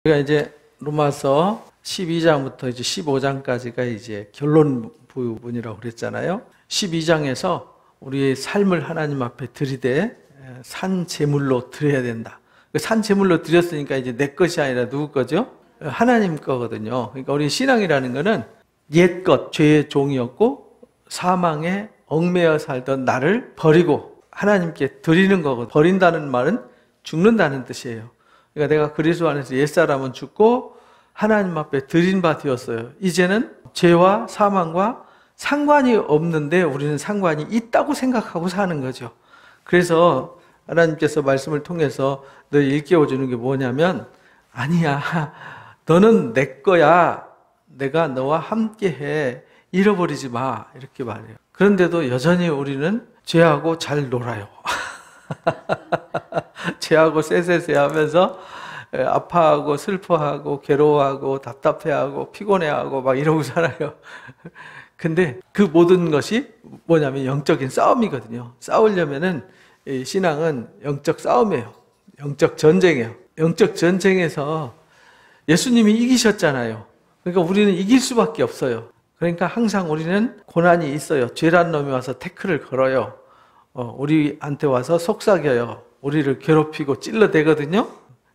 우리가 이제 로마서 12장부터 이제 15장까지가 이제 결론 부분이라고 그랬잖아요. 12장에서 우리의 삶을 하나님 앞에 드리되 산 제물로 드려야 된다. 산 제물로 드렸으니까 이제 내 것이 아니라 누구 거죠? 하나님 거거든요. 그러니까 우리 신앙이라는 거는 옛것, 죄의 종이었고 사망에 얽매여 살던 나를 버리고 하나님께 드리는 거거든요. 버린다는 말은 죽는다는 뜻이에요. 그러니까 내가 그리스도 안에서 옛사람은 죽고 하나님 앞에 드린 바 되었어요. 이제는 죄와 사망과 상관이 없는데 우리는 상관이 있다고 생각하고 사는 거죠. 그래서 하나님께서 말씀을 통해서 너 일깨워 주는 게 뭐냐면, 아니야, 너는 내 거야, 내가 너와 함께해, 잃어버리지 마, 이렇게 말해요. 그런데도 여전히 우리는 죄하고 잘 놀아요. 죄하고 쎄쎄쎄 하면서 아파하고 슬퍼하고 괴로워하고 답답해하고 피곤해하고 막 이러고 살아요. 근데 그 모든 것이 뭐냐면 영적인 싸움이거든요. 싸우려면은 신앙은 영적 싸움이에요. 영적 전쟁이에요. 영적 전쟁에서 예수님이 이기셨잖아요. 그러니까 우리는 이길 수밖에 없어요. 그러니까 항상 우리는 고난이 있어요. 죄란 놈이 와서 태클을 걸어요. 우리한테 와서 속삭여요. 우리를 괴롭히고 찔러대거든요.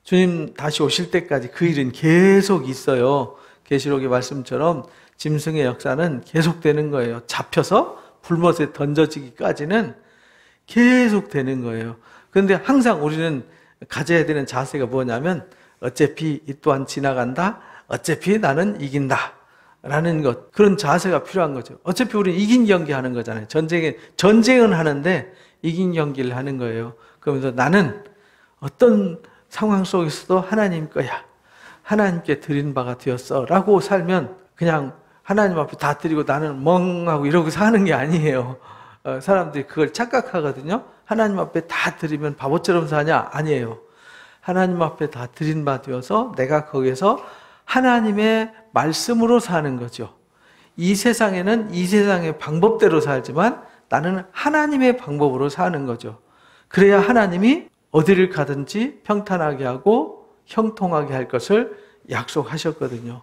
주님 다시 오실 때까지 그 일은 계속 있어요. 계시록의 말씀처럼 짐승의 역사는 계속되는 거예요. 잡혀서 불못에 던져지기까지는 계속 되는 거예요. 그런데 항상 우리는 가져야 되는 자세가 뭐냐면, 어차피 이 또한 지나간다, 어차피 나는 이긴다 라는 것, 그런 자세가 필요한 거죠. 어차피 우리는 이긴 경기 하는 거잖아요. 전쟁은 하는데 이긴 경기를 하는 거예요. 그러면서 나는 어떤 상황 속에서도 하나님 거야, 하나님께 드린 바가 되었어 라고 살면 그냥 하나님 앞에 다 드리고 나는 멍하고 이러고 사는 게 아니에요. 사람들이 그걸 착각하거든요. 하나님 앞에 다 드리면 바보처럼 사냐? 아니에요. 하나님 앞에 다 드린 바 되어서 내가 거기에서 하나님의 말씀으로 사는 거죠. 이 세상에는 이 세상의 방법대로 살지만 나는 하나님의 방법으로 사는 거죠. 그래야 하나님이 어디를 가든지 평탄하게 하고 형통하게 할 것을 약속하셨거든요.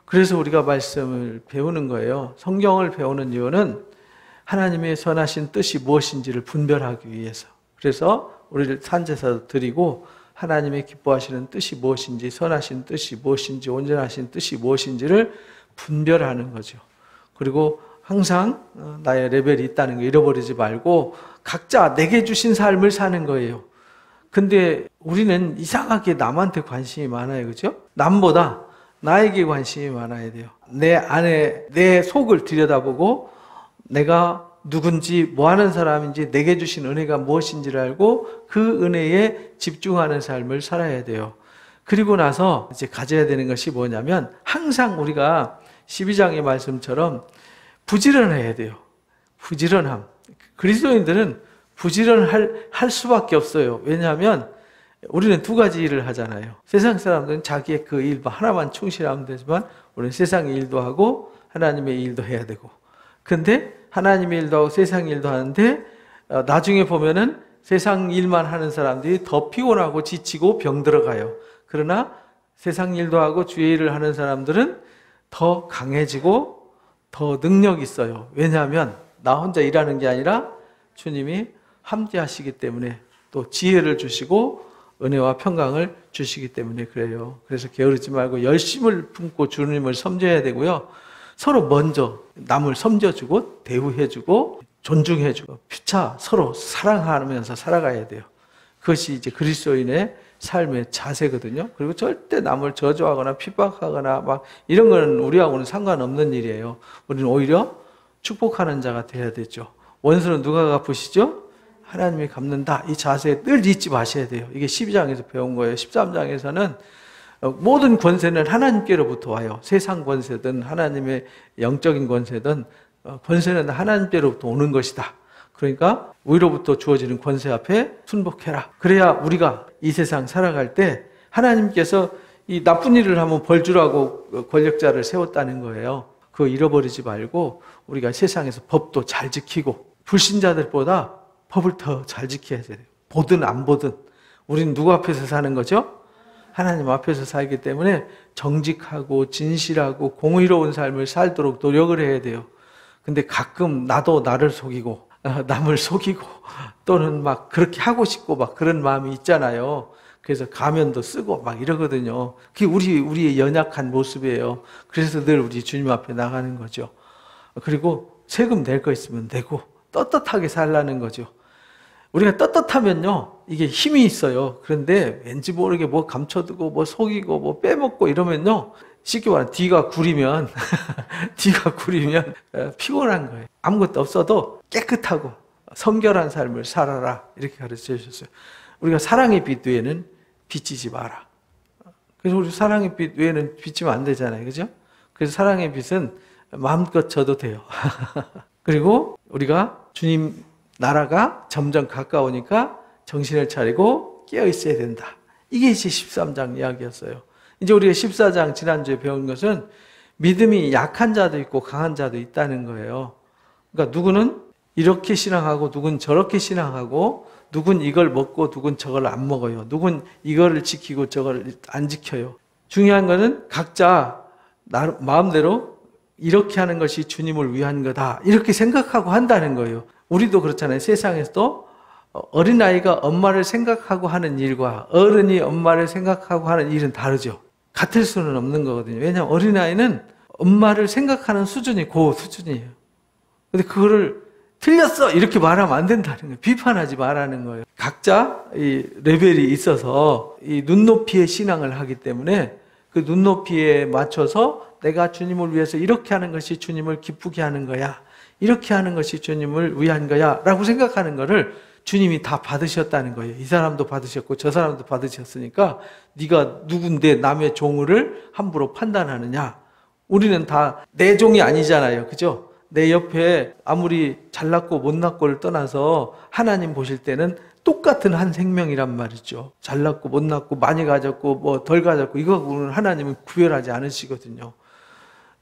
그래서 우리가 말씀을 배우는 거예요. 성경을 배우는 이유는 하나님의 선하신 뜻이 무엇인지를 분별하기 위해서. 그래서 우리를 산제사도 드리고 하나님의 기뻐하시는 뜻이 무엇인지, 선하신 뜻이 무엇인지, 온전하신 뜻이 무엇인지를 분별하는 거죠. 그리고 항상 나의 레벨이 있다는 거 잃어버리지 말고 각자 내게 주신 삶을 사는 거예요. 근데 우리는 이상하게 남한테 관심이 많아요. 그죠? 남보다 나에게 관심이 많아야 돼요. 내 안에 내 속을 들여다보고 내가 누군지, 뭐 하는 사람인지, 내게 주신 은혜가 무엇인지를 알고 그 은혜에 집중하는 삶을 살아야 돼요. 그리고 나서 이제 가져야 되는 것이 뭐냐면, 항상 우리가 12장의 말씀처럼 부지런해야 돼요. 부지런함. 그리스도인들은 부지런할 수밖에 없어요. 왜냐하면 우리는 두 가지 일을 하잖아요. 세상 사람들은 자기의 그 일 하나만 충실하면 되지만 우리는 세상의 일도 하고 하나님의 일도 해야 되고. 근데 하나님의 일도 하고 세상 일도 하는데 나중에 보면은 세상 일만 하는 사람들이 더 피곤하고 지치고 병들어가요. 그러나 세상 일도 하고 주의 일을 하는 사람들은 더 강해지고 더 능력 있어요. 왜냐하면 나 혼자 일하는 게 아니라 주님이 함께 하시기 때문에, 또 지혜를 주시고 은혜와 평강을 주시기 때문에 그래요. 그래서 게으르지 말고 열심을 품고 주님을 섬겨야 되고요. 서로 먼저 남을 섬겨주고 대우해주고 존중해주고 피차 서로 사랑하면서 살아가야 돼요. 그것이 이제 그리스도인의 삶의 자세거든요. 그리고 절대 남을 저주하거나 핍박하거나 막 이런 거는 우리하고는 상관없는 일이에요. 우리는 오히려 축복하는 자가 돼야 되죠. 원수는 누가 갚으시죠? 하나님이 갚는다. 이 자세에 늘 잊지 마셔야 돼요. 이게 12장에서 배운 거예요. 13장에서는 모든 권세는 하나님께로부터 와요. 세상 권세든 하나님의 영적인 권세든 권세는 하나님께로부터 오는 것이다. 그러니까 위로부터 주어지는 권세 앞에 순복해라. 그래야 우리가 이 세상 살아갈 때 하나님께서 이 나쁜 일을 하면 벌 주라고 권력자를 세웠다는 거예요. 그거 잃어버리지 말고 우리가 세상에서 법도 잘 지키고 불신자들보다 법을 더 잘 지켜야 돼요. 보든 안 보든. 우리는 누구 앞에서 사는 거죠? 하나님 앞에서 살기 때문에 정직하고 진실하고 공의로운 삶을 살도록 노력을 해야 돼요. 근데 가끔 나도 나를 속이고 남을 속이고 또는 막 그렇게 하고 싶고 막 그런 마음이 있잖아요. 그래서 가면도 쓰고 막 이러거든요. 그게 우리의 연약한 모습이에요. 그래서 늘 우리 주님 앞에 나가는 거죠. 그리고 세금 낼 거 있으면 내고 떳떳하게 살라는 거죠. 우리가 떳떳하면요, 이게 힘이 있어요. 그런데 왠지 모르게 뭐 감춰두고 뭐 속이고 뭐 빼먹고 이러면요, 쉽게 말하면 뒤가 구리면 피곤한 거예요. 아무것도 없어도 깨끗하고 성결한 삶을 살아라, 이렇게 가르쳐 주셨어요. 우리가 사랑의 빛 외에는 비치지 마라. 그래서 우리 사랑의 빛 외에는 비치면 안 되잖아요, 그죠? 그래서 사랑의 빛은 마음껏 져도 돼요. 그리고 우리가 주님 나라가 점점 가까우니까 정신을 차리고 깨어 있어야 된다. 이게 이제 13장 이야기였어요. 이제 우리가 14장 지난주에 배운 것은 믿음이 약한 자도 있고 강한 자도 있다는 거예요. 그러니까 누구는 이렇게 신앙하고 누군 저렇게 신앙하고 누군 이걸 먹고 누군 저걸 안 먹어요. 누군 이거를 지키고 저걸 안 지켜요. 중요한 거는 각자 마음대로 이렇게 하는 것이 주님을 위한 거다, 이렇게 생각하고 한다는 거예요. 우리도 그렇잖아요. 세상에서도 어린아이가 엄마를 생각하고 하는 일과 어른이 엄마를 생각하고 하는 일은 다르죠. 같을 수는 없는 거거든요. 왜냐하면 어린아이는 엄마를 생각하는 수준이 그 수준이에요. 근데 그거를 틀렸어 이렇게 말하면 안 된다는 거예요. 비판하지 말라는 거예요. 각자 이 레벨이 있어서 이 눈높이의 신앙을 하기 때문에 그 눈높이에 맞춰서 내가 주님을 위해서 이렇게 하는 것이 주님을 기쁘게 하는 거야, 이렇게 하는 것이 주님을 위한 거야 라고 생각하는 거를 주님이 다 받으셨다는 거예요. 이 사람도 받으셨고 저 사람도 받으셨으니까 네가 누군데 남의 종을 함부로 판단하느냐. 우리는 다 내 종이 아니잖아요, 그죠? 내 옆에 아무리 잘났고 못났고를 떠나서 하나님 보실 때는 똑같은 한 생명이란 말이죠. 잘났고 못났고 많이 가졌고 뭐 덜 가졌고 이거하고는 하나님은 구별하지 않으시거든요.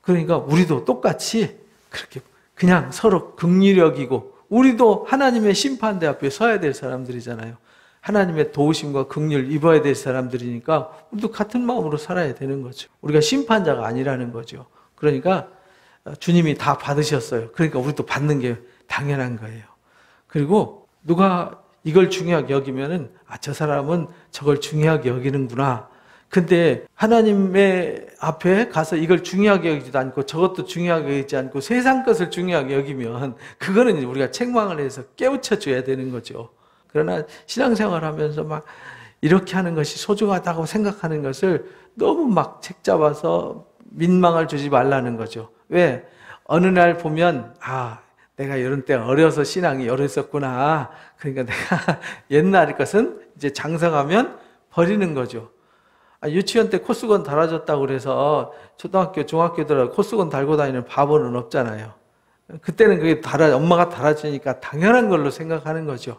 그러니까 우리도 똑같이 그렇게 그냥 서로 긍휼히 여기고, 우리도 하나님의 심판대 앞에 서야 될 사람들이잖아요. 하나님의 도우심과 긍휼 입어야 될 사람들이니까 우리도 같은 마음으로 살아야 되는 거죠. 우리가 심판자가 아니라는 거죠. 그러니까 주님이 다 받으셨어요. 그러니까 우리도 받는 게 당연한 거예요. 그리고 누가 이걸 중요하게 여기면은 저 사람은 저걸 중요하게 여기는구나. 근데 하나님의 앞에 가서 이걸 중요하게 여기지도 않고 저것도 중요하게 여기지 않고 세상 것을 중요하게 여기면 그거는 우리가 책망을 해서 깨우쳐 줘야 되는 거죠. 그러나 신앙생활 하면서 막 이렇게 하는 것이 소중하다고 생각하는 것을 너무 막 책 잡아서 민망을 주지 말라는 거죠. 왜? 어느 날 보면 내가 이런 때 어려서 신앙이 어렸었구나. 그러니까 내가 옛날 것은 이제 장성하면 버리는 거죠. 유치원 때 코수건 달아줬다고 그래서 초등학교, 중학교들 코수건 달고 다니는 바보는 없잖아요. 그때는 그게 엄마가 달아주니까 당연한 걸로 생각하는 거죠.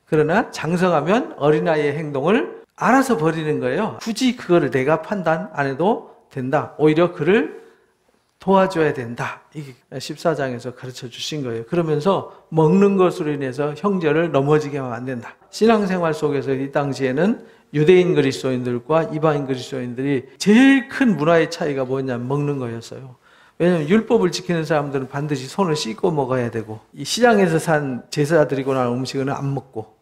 그러나 장성하면 어린아이의 행동을 알아서 버리는 거예요. 굳이 그거를 내가 판단 안 해도 된다. 오히려 그를 도와줘야 된다. 이게 14장에서 가르쳐 주신 거예요. 그러면서 먹는 것으로 인해서 형제를 넘어지게 하면 안 된다. 신앙생활 속에서 이 당시에는 유대인 그리스도인들과 이방인 그리스도인들이 제일 큰 문화의 차이가 뭐냐면 먹는 거였어요. 왜냐하면 율법을 지키는 사람들은 반드시 손을 씻고 먹어야 되고, 이 시장에서 산 제사 드리고 난 음식은 안 먹고,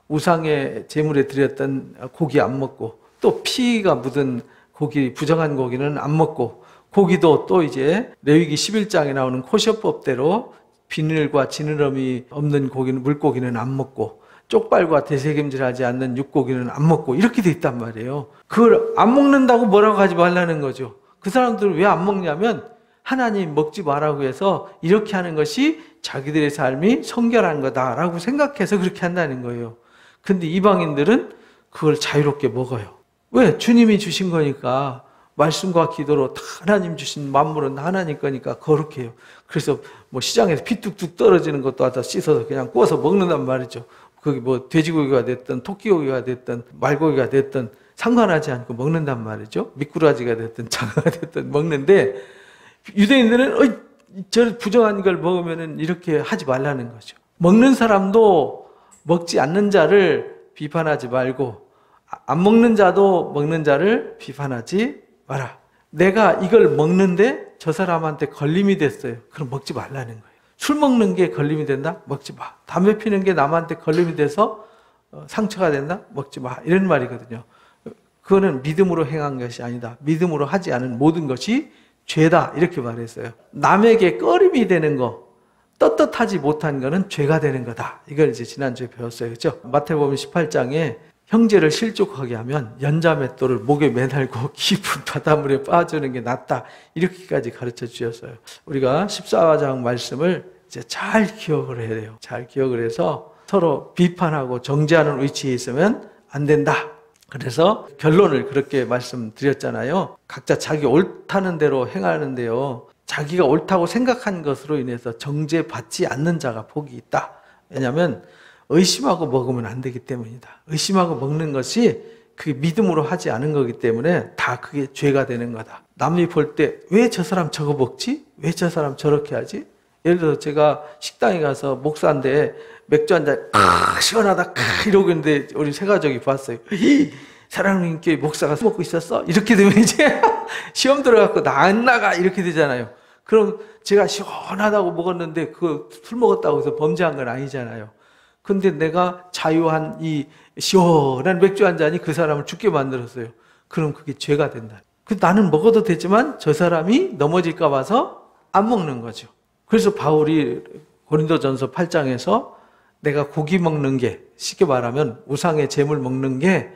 우상의 제물에 드렸던 고기 안 먹고, 또 피가 묻은 고기, 부정한 고기는 안 먹고, 고기도 또 이제 레위기 11장에 나오는 코셔법대로 비늘과 지느러미 없는 고기는, 물고기는 안 먹고, 쪽발과 되새김질하지 않는 육고기는 안 먹고, 이렇게 돼 있단 말이에요. 그걸 안 먹는다고 뭐라고 하지 말라는 거죠. 그 사람들은 왜 안 먹냐면 하나님 먹지 말라고 해서 이렇게 하는 것이 자기들의 삶이 성결한 거다라고 생각해서 그렇게 한다는 거예요. 근데 이방인들은 그걸 자유롭게 먹어요. 왜? 주님이 주신 거니까. 말씀과 기도로 다 하나님 주신 만물은 하나님 거니까 거룩해요. 그래서 뭐 시장에서 피 뚝뚝 떨어지는 것도 갖다 씻어서 그냥 구워서 먹는단 말이죠. 그게 뭐 돼지고기가 됐든 토끼고기가 됐든 말고기가 됐든 상관하지 않고 먹는단 말이죠. 미꾸라지가 됐든 장어가 됐든 먹는데, 유대인들은 저 부정한 걸 먹으면은 이렇게 하지 말라는 거죠. 먹는 사람도 먹지 않는 자를 비판하지 말고 안 먹는 자도 먹는 자를 비판하지 마라. 내가 이걸 먹는데 저 사람한테 걸림이 됐어요. 그럼 먹지 말라는 거예요. 술 먹는 게 걸림이 된다? 먹지 마. 담배 피는 게 남한테 걸림이 돼서 상처가 된다? 먹지 마. 이런 말이거든요. 그거는 믿음으로 행한 것이 아니다. 믿음으로 하지 않은 모든 것이 죄다. 이렇게 말했어요. 남에게 꺼림이 되는 거, 떳떳하지 못한 거는 죄가 되는 거다. 이걸 이제 지난주에 배웠어요. 그렇죠? 마태복음 18장에 형제를 실족하게 하면 연자맷돌을 목에 매달고 깊은 바닷물에 빠지는 게 낫다. 이렇게까지 가르쳐 주셨어요. 우리가 14장 말씀을 이제 잘 기억을 해야 돼요. 잘 기억을 해서 서로 비판하고 정죄하는 위치에 있으면 안 된다. 그래서 결론을 그렇게 말씀드렸잖아요. 각자 자기 옳다는 대로 행하는데요. 자기가 옳다고 생각한 것으로 인해서 정죄받지 않는 자가 복이 있다. 왜냐하면 의심하고 먹으면 안 되기 때문이다. 의심하고 먹는 것이 그게 믿음으로 하지 않은 거기 때문에 다 그게 죄가 되는 거다. 남이 볼 때 왜 저 사람 저거 먹지? 왜 저 사람 저렇게 하지? 예를 들어서 제가 식당에 가서 목사인데 맥주 한 잔 시원하다 이러고 있는데 우리 세 가족이 봤어요. 사랑하는 교회 목사가 술 먹고 있었어? 이렇게 되면 이제 시험 들어갖고 나 안 나가 이렇게 되잖아요. 그럼 제가 시원하다고 먹었는데 그 술 먹었다고 해서 범죄한 건 아니잖아요. 근데 내가 자유한 이 시원한 맥주 한 잔이 그 사람을 죽게 만들었어요. 그럼 그게 죄가 된다. 나는 먹어도 되지만 저 사람이 넘어질까 봐서 안 먹는 거죠. 그래서 바울이 고린도전서 8장에서 내가 고기 먹는 게, 쉽게 말하면 우상의 재물 먹는 게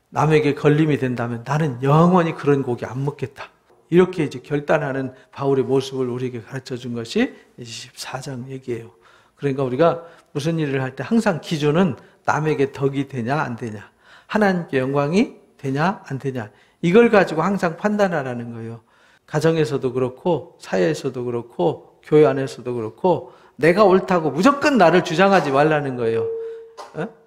남에게 걸림이 된다면 나는 영원히 그런 고기 안 먹겠다. 이렇게 이제 결단하는 바울의 모습을 우리에게 가르쳐 준 것이 24장 얘기예요. 그러니까 우리가 무슨 일을 할 때 항상 기준은 남에게 덕이 되냐 안 되냐, 하나님께 영광이 되냐 안 되냐, 이걸 가지고 항상 판단하라는 거예요. 가정에서도 그렇고 사회에서도 그렇고 교회 안에서도 그렇고 내가 옳다고 무조건 나를 주장하지 말라는 거예요.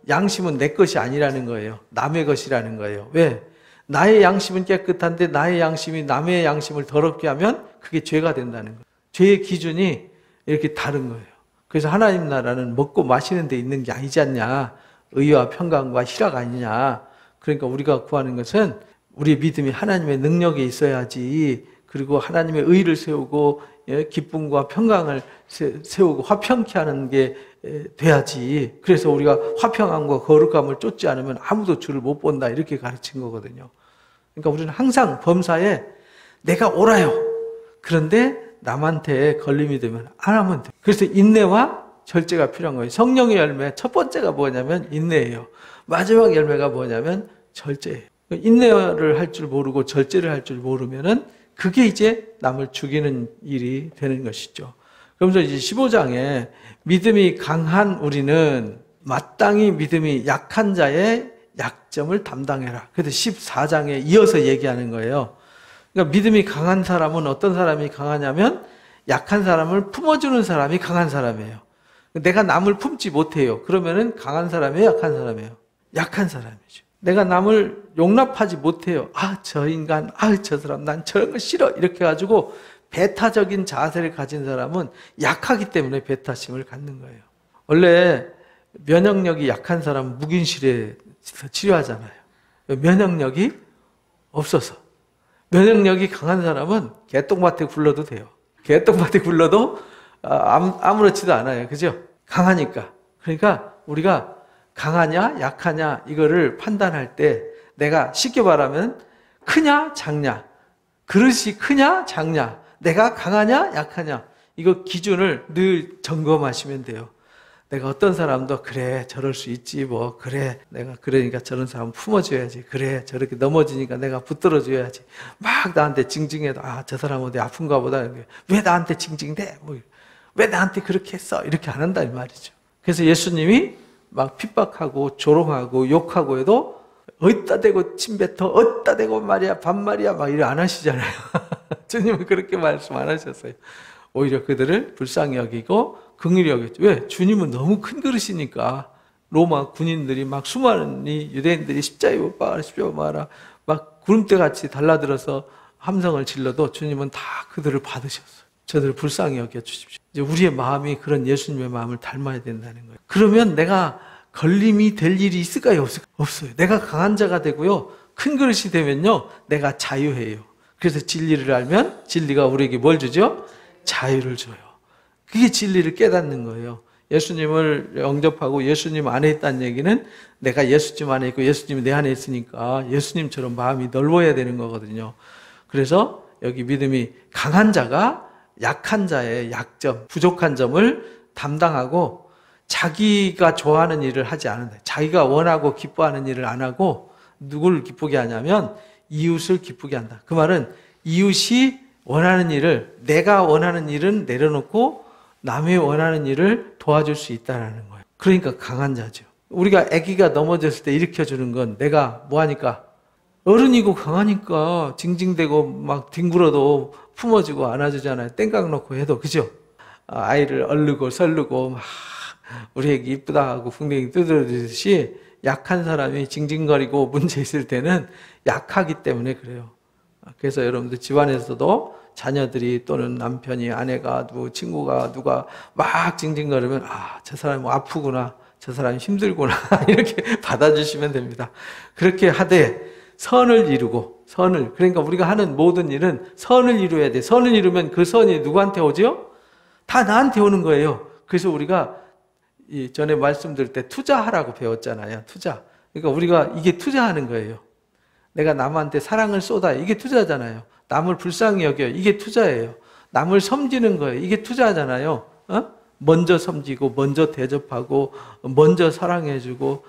양심은 내 것이 아니라는 거예요. 남의 것이라는 거예요. 왜? 나의 양심은 깨끗한데 나의 양심이 남의 양심을 더럽게 하면 그게 죄가 된다는 거예요. 죄의 기준이 이렇게 다른 거예요. 그래서 하나님 나라는 먹고 마시는 데 있는 게 아니지 않냐. 의와 평강과 희락 아니냐. 그러니까 우리가 구하는 것은 우리의 믿음이 하나님의 능력에 있어야지, 그리고 하나님의 의를 세우고 기쁨과 평강을 세우고 화평케 하는 게 돼야지. 그래서 우리가 화평함과 거룩함을 쫓지 않으면 아무도 주를 못 본다, 이렇게 가르친 거거든요. 그러니까 우리는 항상 범사에 내가 옳아요. 그런데 남한테 걸림이 되면 안 하면 돼. 그래서 인내와 절제가 필요한 거예요. 성령의 열매 첫 번째가 뭐냐면 인내예요. 마지막 열매가 뭐냐면 절제예요. 인내를 할 줄 모르고 절제를 할 줄 모르면은 그게 이제 남을 죽이는 일이 되는 것이죠. 그러면서 이제 15장에 믿음이 강한 우리는 마땅히 믿음이 약한 자의 약점을 담당해라. 그래서 14장에 이어서 얘기하는 거예요. 그러니까 믿음이 강한 사람은 어떤 사람이 강하냐면 약한 사람을 품어주는 사람이 강한 사람이에요. 내가 남을 품지 못해요. 그러면은 강한 사람이에요, 약한 사람이에요? 약한 사람이죠. 내가 남을 용납하지 못해요. 저 인간, 저 사람, 난 저런 거 싫어. 이렇게 가지고 배타적인 자세를 가진 사람은 약하기 때문에 배타심을 갖는 거예요. 원래 면역력이 약한 사람은 묵인실에서 치료하잖아요. 면역력이 없어서. 면역력이 강한 사람은 개똥밭에 굴러도 돼요. 개똥밭에 굴러도 아무렇지도 않아요. 그죠? 강하니까. 그러니까 우리가 강하냐 약하냐 이거를 판단할 때 내가 쉽게 말하면 크냐 작냐, 그릇이 크냐 작냐, 내가 강하냐 약하냐, 이거 기준을 늘 점검하시면 돼요. 내가 어떤 사람도 그래 저럴 수 있지 뭐, 그래 내가 그러니까 저런 사람 품어줘야지, 그래 저렇게 넘어지니까 내가 붙들어줘야지, 막 나한테 징징해도 저 사람 어디 아픈가 보다, 왜 나한테 징징대, 뭐 왜 나한테 그렇게 했어, 이렇게 안 한다 이 말이죠. 그래서 예수님이 막 핍박하고 조롱하고 욕하고 해도 어디다 대고 침뱉어, 어디다 대고 말이야 반말이야 막 이래 안 하시잖아요. 주님은 그렇게 말씀 안 하셨어요. 오히려 그들을 불쌍히 여기고 긍휼히 여겼죠. 왜? 주님은 너무 큰 그릇이니까. 로마 군인들이 막 수많은 유대인들이 십자가에 못 박아라, 십자가에 못 박아라 막 구름대같이 달라들어서 함성을 질러도 주님은 다 그들을 받으셨어요. 저들을 불쌍히 여겨주십시오. 이제 우리의 마음이 그런 예수님의 마음을 닮아야 된다는 거예요. 그러면 내가 걸림이 될 일이 있을까요? 없어요. 내가 강한 자가 되고요. 큰 그릇이 되면요. 내가 자유해요. 그래서 진리를 알면 진리가 우리에게 뭘 주죠? 자유를 줘요. 그게 진리를 깨닫는 거예요. 예수님을 영접하고 예수님 안에 있다는 얘기는 내가 예수님 안에 있고 예수님이 내 안에 있으니까 예수님처럼 마음이 넓어야 되는 거거든요. 그래서 여기 믿음이 강한 자가 약한 자의 약점, 부족한 점을 담당하고 자기가 좋아하는 일을 하지 않는다. 자기가 원하고 기뻐하는 일을 안 하고 누구를 기쁘게 하냐면 이웃을 기쁘게 한다. 그 말은 이웃이 원하는 일을, 내가 원하는 일은 내려놓고 남이 원하는 일을 도와줄 수 있다는 거예요. 그러니까 강한 자죠. 우리가 아기가 넘어졌을 때 일으켜주는 건 내가 뭐하니까? 어른이고 강하니까 징징대고 막 뒹굴어도 품어주고 안아주잖아요. 땡깡 놓고 해도. 그죠? 아이를 얼르고 설르고 막 우리 애기 이쁘다 하고 풍뎅이 두드러지듯이 약한 사람이 징징거리고 문제 있을 때는 약하기 때문에 그래요. 그래서 여러분들 집안에서도 자녀들이 또는 남편이, 아내가, 친구가 누가 막 징징거리면 저 사람이 뭐 아프구나, 저 사람이 힘들구나 이렇게 받아주시면 됩니다. 그렇게 하되 선을 이루고, 그러니까 우리가 하는 모든 일은 선을 이루어야 돼. 선을 이루면 그 선이 누구한테 오죠? 다 나한테 오는 거예요. 그래서 우리가 전에 말씀드릴 때 투자하라고 배웠잖아요. 투자. 그러니까 우리가 이게 투자하는 거예요. 내가 남한테 사랑을 쏟아요. 이게 투자잖아요. 남을 불쌍히 여겨요. 이게 투자예요. 남을 섬기는 거예요. 이게 투자잖아요. 먼저 섬기고, 먼저 대접하고, 먼저 사랑해주고,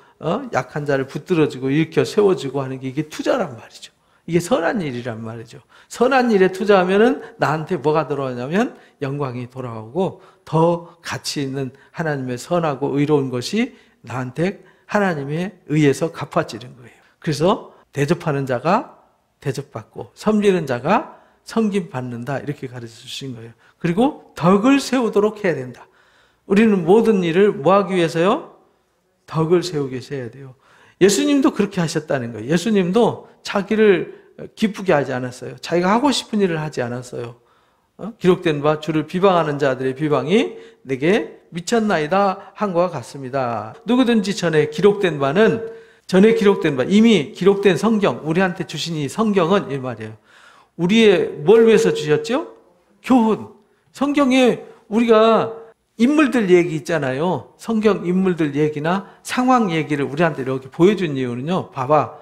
약한 자를 붙들어주고, 일으켜 세워주고 하는 게 이게 투자란 말이죠. 이게 선한 일이란 말이죠. 선한 일에 투자하면은 나한테 뭐가 돌아오냐면 영광이 돌아오고 더 가치 있는 하나님의 선하고 의로운 것이 나한테 하나님에 의해서 갚아지는 거예요. 그래서 대접하는 자가 대접받고 섬기는 자가 섬김받는다 이렇게 가르쳐 주신 거예요. 그리고 덕을 세우도록 해야 된다. 우리는 모든 일을 뭐 하기 위해서요? 덕을 세우기 위해서 해야 돼요. 예수님도 그렇게 하셨다는 거예요. 예수님도 자기를 기쁘게 하지 않았어요. 자기가 하고 싶은 일을 하지 않았어요. 기록된 바 주를 비방하는 자들의 비방이 내게 미쳤나이다 한 것과 같습니다. 누구든지 전에 기록된 바 이미 기록된 성경, 우리한테 주신 이 성경은 이 말이에요. 우리의 뭘 위해서 주셨죠? 교훈. 성경에 우리가 인물들 얘기 있잖아요. 성경 인물들 얘기나 상황 얘기를 우리한테 이렇게 보여준 이유는요. 봐봐.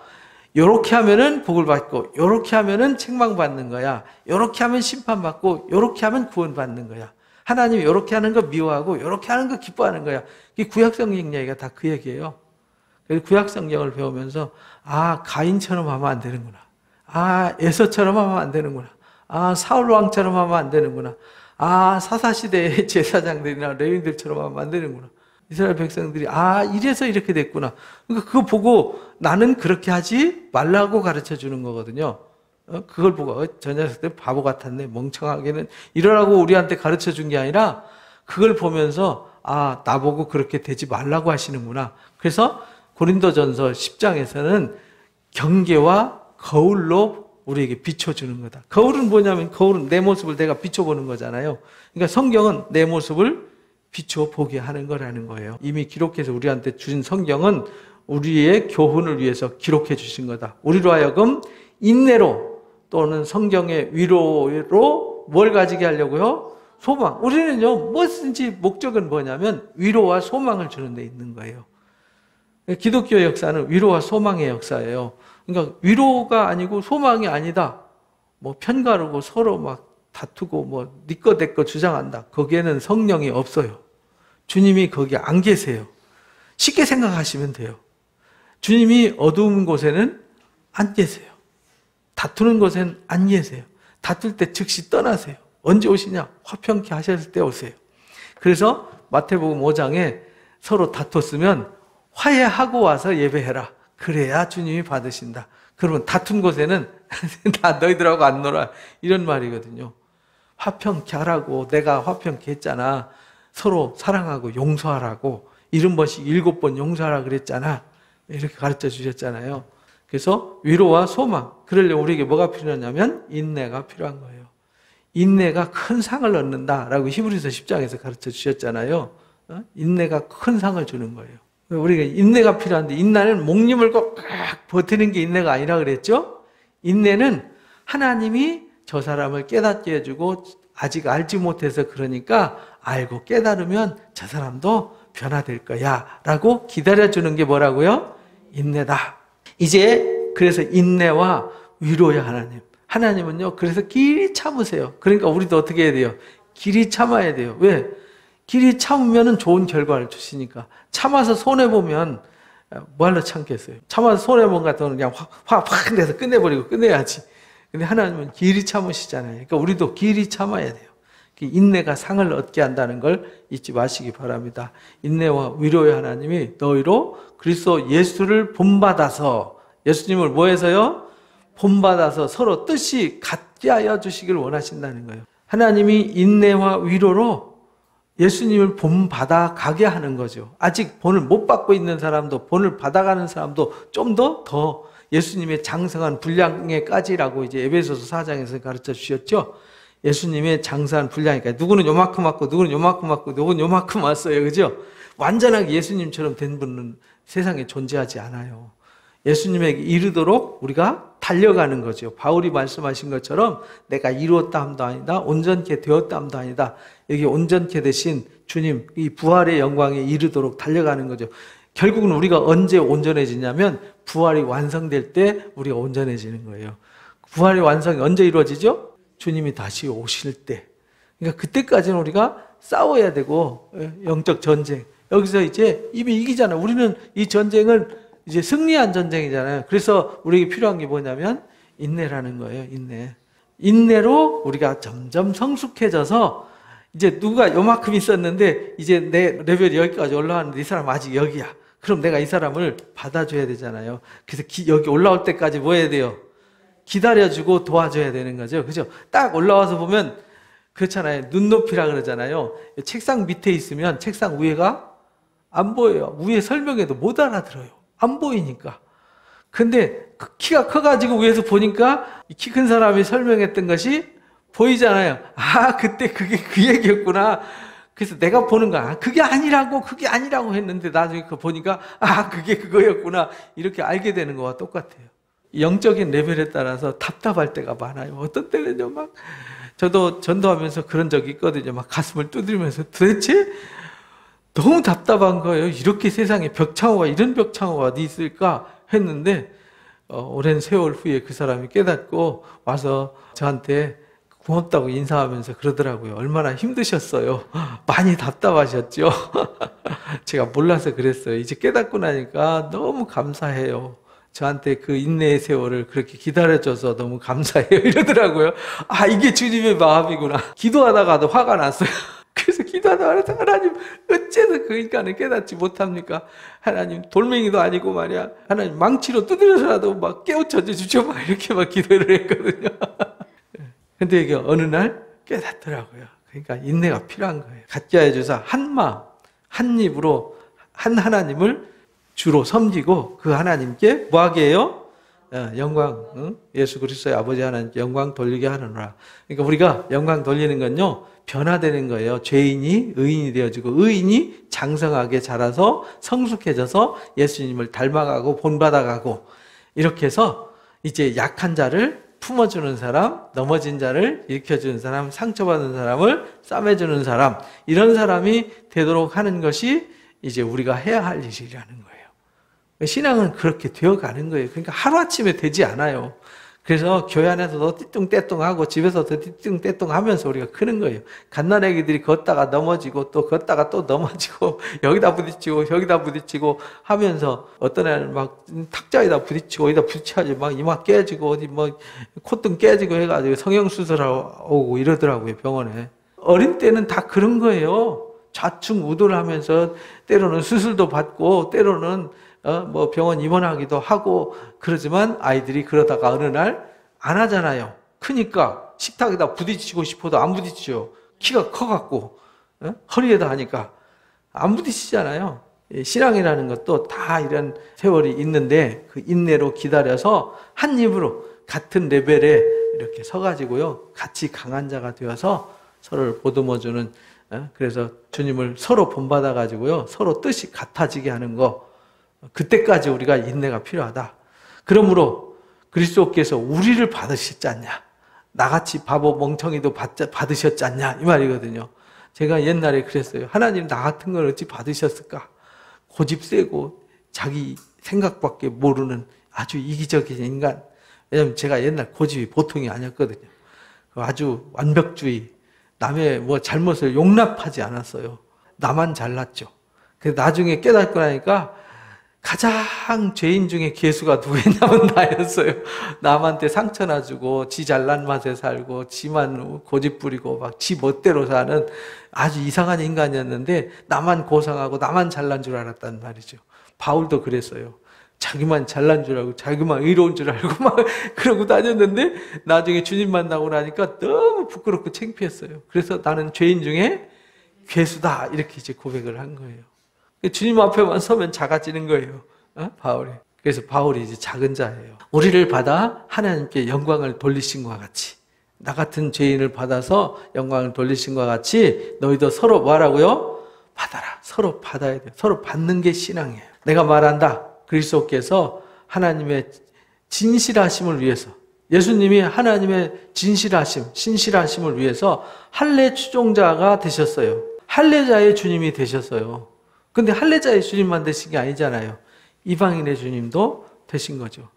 요렇게 하면은 복을 받고, 요렇게 하면은 책망받는 거야. 요렇게 하면 심판받고, 요렇게 하면 구원받는 거야. 하나님이 요렇게 하는 거 미워하고, 요렇게 하는 거 기뻐하는 거야. 이 구약성경 얘기가 다 그 얘기예요. 그래서 구약성경을 배우면서, 가인처럼 하면 안 되는구나. 에서처럼 하면 안 되는구나. 사울왕처럼 하면 안 되는구나. 사사시대의 제사장들이나 레위인들처럼 하면 안 되는구나. 이스라엘 백성들이 이래서 이렇게 됐구나. 그러니까 그거 보고 나는 그렇게 하지 말라고 가르쳐 주는 거거든요. 그걸 보고 저 녀석들 바보 같았네. 멍청하게는 이러라고 우리한테 가르쳐 준 게 아니라 그걸 보면서 나보고 그렇게 되지 말라고 하시는구나. 그래서 고린도전서 10장에서는 경계와 거울로 우리에게 비춰주는 거다. 거울은 뭐냐면 거울은 내 모습을 내가 비춰보는 거잖아요. 그러니까 성경은 내 모습을 비춰보게 하는 거라는 거예요. 이미 기록해서 우리한테 주신 성경은 우리의 교훈을 위해서 기록해 주신 거다. 우리로 하여금 인내로 또는 성경의 위로로 뭘 가지게 하려고요? 소망. 우리는요, 무엇인지 목적은 뭐냐면 위로와 소망을 주는 데 있는 거예요. 기독교의 역사는 위로와 소망의 역사예요. 그러니까 위로가 아니고 소망이 아니다. 뭐 편가르고 서로 막 다투고 뭐 네 거 내 거 주장한다. 거기에는 성령이 없어요. 주님이 거기 안 계세요. 쉽게 생각하시면 돼요. 주님이 어두운 곳에는 안 계세요. 다투는 곳에는 안 계세요. 다툴 때 즉시 떠나세요. 언제 오시냐? 화평케 하셨을 때 오세요. 그래서 마태복음 5장에 서로 다퉜으면 화해하고 와서 예배해라. 그래야 주님이 받으신다. 그러면 다툰 곳에는 나 너희들하고 안 놀아. 이런 말이거든요. 화평케 하라고 내가 화평케 했잖아. 서로 사랑하고 용서하라고 70번씩 7번 용서하라 그랬잖아. 이렇게 가르쳐 주셨잖아요. 그래서 위로와 소망. 그러려면 우리에게 뭐가 필요하냐면 인내가 필요한 거예요. 인내가 큰 상을 얻는다라고 히브리서 10장에서 가르쳐 주셨잖아요. 인내가 큰 상을 주는 거예요. 우리가 인내가 필요한데, 인내는 목림을 꼭 버티는 게 인내가 아니라 그랬죠? 인내는 하나님이 저 사람을 깨닫게 해주고 아직 알지 못해서 그러니까 알고 깨달으면 저 사람도 변화될 거야 라고 기다려주는 게 뭐라고요? 인내다. 이제 그래서 인내와 위로야 하나님. 하나님은요 그래서 길이 참으세요. 그러니까 우리도 어떻게 해야 돼요? 길이 참아야 돼요. 왜? 길이 참으면 좋은 결과를 주시니까. 참아서 손해보면 뭐하러 참겠어요? 참아서 손해본 것 같으면 그냥 확 내서 끝내버리고 끝내야지. 근데 하나님은 길이 참으시잖아요. 그러니까 우리도 길이 참아야 돼요. 인내가 상을 얻게 한다는 걸 잊지 마시기 바랍니다. 인내와 위로의 하나님이 너희로 그리스도 예수를 본받아서, 예수님을 뭐해서요? 본받아서 서로 뜻이 같게 하여 주시길 원하신다는 거예요. 하나님이 인내와 위로로 예수님을 본받아 가게 하는 거죠. 아직 본을 못 받고 있는 사람도, 본을 받아가는 사람도 좀 더 예수님의 장성한 분량에까지라고 이제 에베소서 4장에서 가르쳐 주셨죠. 예수님의 장성한 분량이니까 누구는 요만큼 왔고 누구는 요만큼 왔고 누구는 요만큼 왔어요. 그죠? 완전하게 예수님처럼 된 분은 세상에 존재하지 않아요. 예수님에게 이르도록 우리가 달려가는 거죠. 바울이 말씀하신 것처럼 내가 이루었다 함도 아니다, 온전케 되었다 함도 아니다. 여기 온전케 되신 주님, 이 부활의 영광에 이르도록 달려가는 거죠. 결국은 우리가 언제 온전해지냐면 부활이 완성될 때 우리가 온전해지는 거예요. 부활의 완성이 언제 이루어지죠? 주님이 다시 오실 때. 그러니까 그때까지는 우리가 싸워야 되고, 영적 전쟁. 여기서 이제 이미 이기잖아요. 우리는 이 전쟁을 이제 승리한 전쟁이잖아요. 그래서 우리에게 필요한 게 뭐냐면 인내라는 거예요. 인내. 인내로 우리가 점점 성숙해져서 이제 누가 요만큼 있었는데 이제 내 레벨이 여기까지 올라왔는데 이 사람 아직 여기야. 그럼 내가 이 사람을 받아줘야 되잖아요. 그래서 여기 올라올 때까지 뭐 해야 돼요? 기다려주고 도와줘야 되는 거죠. 그죠? 딱 올라와서 보면 그렇잖아요. 눈높이라 그러잖아요. 책상 밑에 있으면 책상 위에가 안 보여요. 위에 설명해도 못 알아들어요. 안 보이니까. 근데 키가 커가지고 위에서 보니까 키 큰 사람이 설명했던 것이 보이잖아요. 아, 그때 그게 그 얘기였구나. 그래서 내가 보는 거야. 그게 아니라고 했는데 나중에 그거 보니까 아, 그게 그거였구나. 이렇게 알게 되는 거와 똑같아요. 영적인 레벨에 따라서 답답할 때가 많아요. 어떤 때는요, 막 저도 전도하면서 그런 적이 있거든요. 막 가슴을 두드리면서 도대체 너무 답답한 거예요. 이렇게 세상에 벽창호가, 이런 벽창호가 어디 있을까 했는데 오랜 세월 후에 그 사람이 깨닫고 와서 저한테 고맙다고 인사하면서 그러더라고요. 얼마나 힘드셨어요. 많이 답답하셨죠. 제가 몰라서 그랬어요. 이제 깨닫고 나니까 너무 감사해요. 저한테 그 인내의 세월을 그렇게 기다려줘서 너무 감사해요. 이러더라고요. 아, 이게 주님의 마음이구나. 기도하다가도 화가 났어요. 그래서 기도하다가 하나님 어째서 그 인간을 깨닫지 못합니까? 하나님 돌멩이도 아니고 말이야. 하나님 망치로 두드려서라도 막 깨우쳐 주십시오. 막 이렇게 막 기도를 했거든요. 근데 이게 어느 날 깨닫더라고요. 그러니까 인내가 필요한 거예요. 같게 해줘서 한 마음, 한 입으로 한 하나님을 주로 섬기고 그 하나님께 뭐하게 해요? 영광, 예수 그리스도의 아버지 하나님께 영광 돌리게 하느라. 그러니까 우리가 영광 돌리는 건요, 변화되는 거예요. 죄인이 의인이 되어지고 의인이 장성하게 자라서 성숙해져서 예수님을 닮아가고 본받아가고 이렇게 해서 이제 약한 자를 품어주는 사람, 넘어진 자를 일으켜주는 사람, 상처받은 사람을 싸매주는 사람, 이런 사람이 되도록 하는 것이 이제 우리가 해야 할 일이라는 거예요. 신앙은 그렇게 되어가는 거예요. 그러니까 하루아침에 되지 않아요. 그래서 교회 안에서도 띠뚱떼뚱하고 집에서도 띠뚱떼뚱하면서 우리가 크는 거예요. 갓난아기들이 걷다가 넘어지고 또 걷다가 또 넘어지고 여기다 부딪히고 저기다 부딪히고 하면서 어떤 애는 막 탁자에다 부딪히고 어디다 부딪혀가지고 막 이마 깨지고 어디 뭐 콧등 깨지고 해가지고 성형수술하고 오고 이러더라고요, 병원에. 어린 때는 다 그런 거예요. 좌충우돌 하면서 때로는 수술도 받고 때로는 뭐 병원 입원하기도 하고 그러지만 아이들이 그러다가 어느 날 안 하잖아요. 크니까 식탁에다 부딪히고 싶어도 안 부딪히죠. 키가 커갖고 허리에다 하니까 안 부딪히잖아요. 신앙이라는 것도 다 이런 세월이 있는데 그 인내로 기다려서 한 입으로 같은 레벨에 이렇게 서가지고요 같이 강한 자가 되어서 서로를 보듬어주는 그래서 주님을 서로 본받아 가지고요, 서로 뜻이 같아지게 하는 거, 그때까지 우리가 인내가 필요하다. 그러므로 그리스도께서 우리를 받으셨지 않냐, 나같이 바보 멍청이도 받으셨지 않냐, 이 말이거든요. 제가 옛날에 그랬어요. 하나님 나 같은 걸 어찌 받으셨을까? 고집 세고 자기 생각밖에 모르는 아주 이기적인 인간. 왜냐하면 제가 옛날 고집이 보통이 아니었거든요. 아주 완벽주의, 남의 뭐 잘못을 용납하지 않았어요. 나만 잘났죠. 그래서 나중에 깨닫고 나니까 가장 죄인 중에 괴수가 누구였냐면 나였어요. 남한테 상처나 주고 지 잘난 맛에 살고 지만 고집 부리고 막 지 멋대로 사는 아주 이상한 인간이었는데 나만 고상하고 나만 잘난 줄 알았단 말이죠. 바울도 그랬어요. 자기만 잘난 줄 알고 자기만 의로운 줄 알고 막 그러고 다녔는데 나중에 주님 만나고 나니까 너무 부끄럽고 창피했어요. 그래서 나는 죄인 중에 괴수다, 이렇게 이제 고백을 한 거예요. 주님 앞에만 서면 작아지는 거예요. 바울이. 그래서 바울이 이제 작은 자예요. 우리를 받아 하나님께 영광을 돌리신 것과 같이, 나 같은 죄인을 받아서 영광을 돌리신 것과 같이 너희도 서로 뭐하라고요? 받아라. 서로 받아야 돼요. 서로 받는 게 신앙이에요. 내가 말한다. 그리스도께서 하나님의 진실하심을 위해서, 예수님이 하나님의 진실하심, 신실하심을 위해서 할례 추종자가 되셨어요. 할례자의 주님이 되셨어요. 근데 할례자의 주님만 되신 게 아니잖아요. 이방인의 주님도 되신 거죠.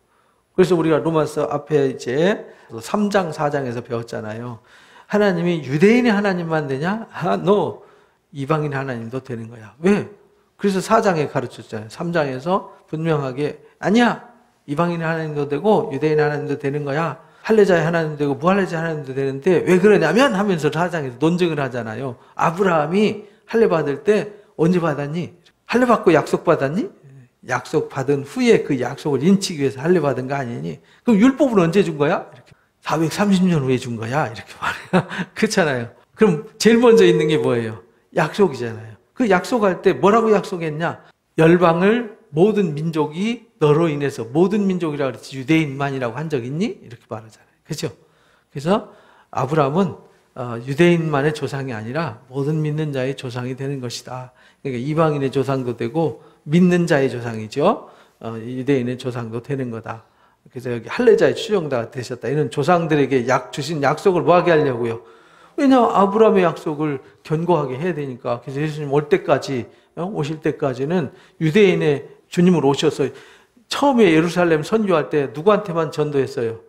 그래서 우리가 로마서 앞에 이제 3장, 4장에서 배웠잖아요. 하나님이 유대인의 하나님만 되냐? no. 이방인의 하나님도 되는 거야. 왜? 그래서 4장에 가르쳤잖아요. 3장에서 분명하게 아니야. 이방인의 하나님도 되고 유대인의 하나님도 되는 거야. 할례자의 하나님도 되고 무할례자의 하나님도 되는데 왜 그러냐면 하면서 4장에서 논증을 하잖아요. 아브라함이 할례 받을 때 언제 받았니? 할례 받고 약속 받았니? 약속 받은 후에 그 약속을 인치기 위해서 할례 받은 거 아니니? 그럼 율법은 언제 준 거야? 이렇게 430년 후에 준 거야. 이렇게 말해요. 그렇잖아요. 그럼 제일 먼저 있는 게 뭐예요? 약속이잖아요. 그 약속할 때 뭐라고 약속했냐? 열방을 모든 민족이 너로 인해서, 모든 민족이라고 그랬지 유대인만이라고 한 적 있니? 이렇게 말하잖아요. 그렇죠? 그래서 아브라함은 유대인만의 조상이 아니라 모든 믿는 자의 조상이 되는 것이다. 그러니까 이방인의 조상도 되고 믿는 자의 조상이죠. 유대인의 조상도 되는 거다. 그래서 여기 할례자의 추종자가 되셨다. 이런 조상들에게 주신 약속을 뭐 하게 하려고요? 왜냐, 아브라함의 약속을 견고하게 해야 되니까. 그래서 예수님 오실 때까지는 유대인의 주님으로 오셔서 처음에 예루살렘 선교할 때 누구한테만 전도했어요?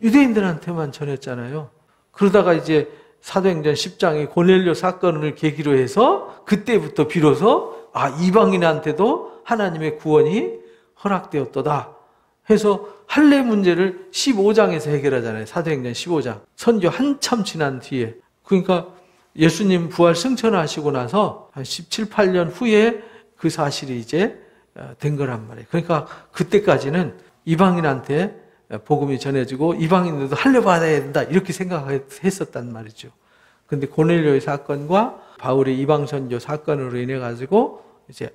유대인들한테만 전했잖아요. 그러다가 이제 사도행전 10장의 고넬료 사건을 계기로 해서 그때부터 비로소 이방인한테도 하나님의 구원이 허락되었도다 해서 할례 문제를 15장에서 해결하잖아요. 사도행전 15장. 선교 한참 지난 뒤에. 그러니까 예수님 부활 승천하시고 나서 한 17, 18년 후에 그 사실이 이제 된 거란 말이에요. 그러니까 그때까지는 이방인한테 복음이 전해지고 이방인들도 할례 받아야 된다 이렇게 생각했었단 말이죠. 근데 고넬료의 사건과 바울의 이방 선교 사건으로 인해 가지고 이제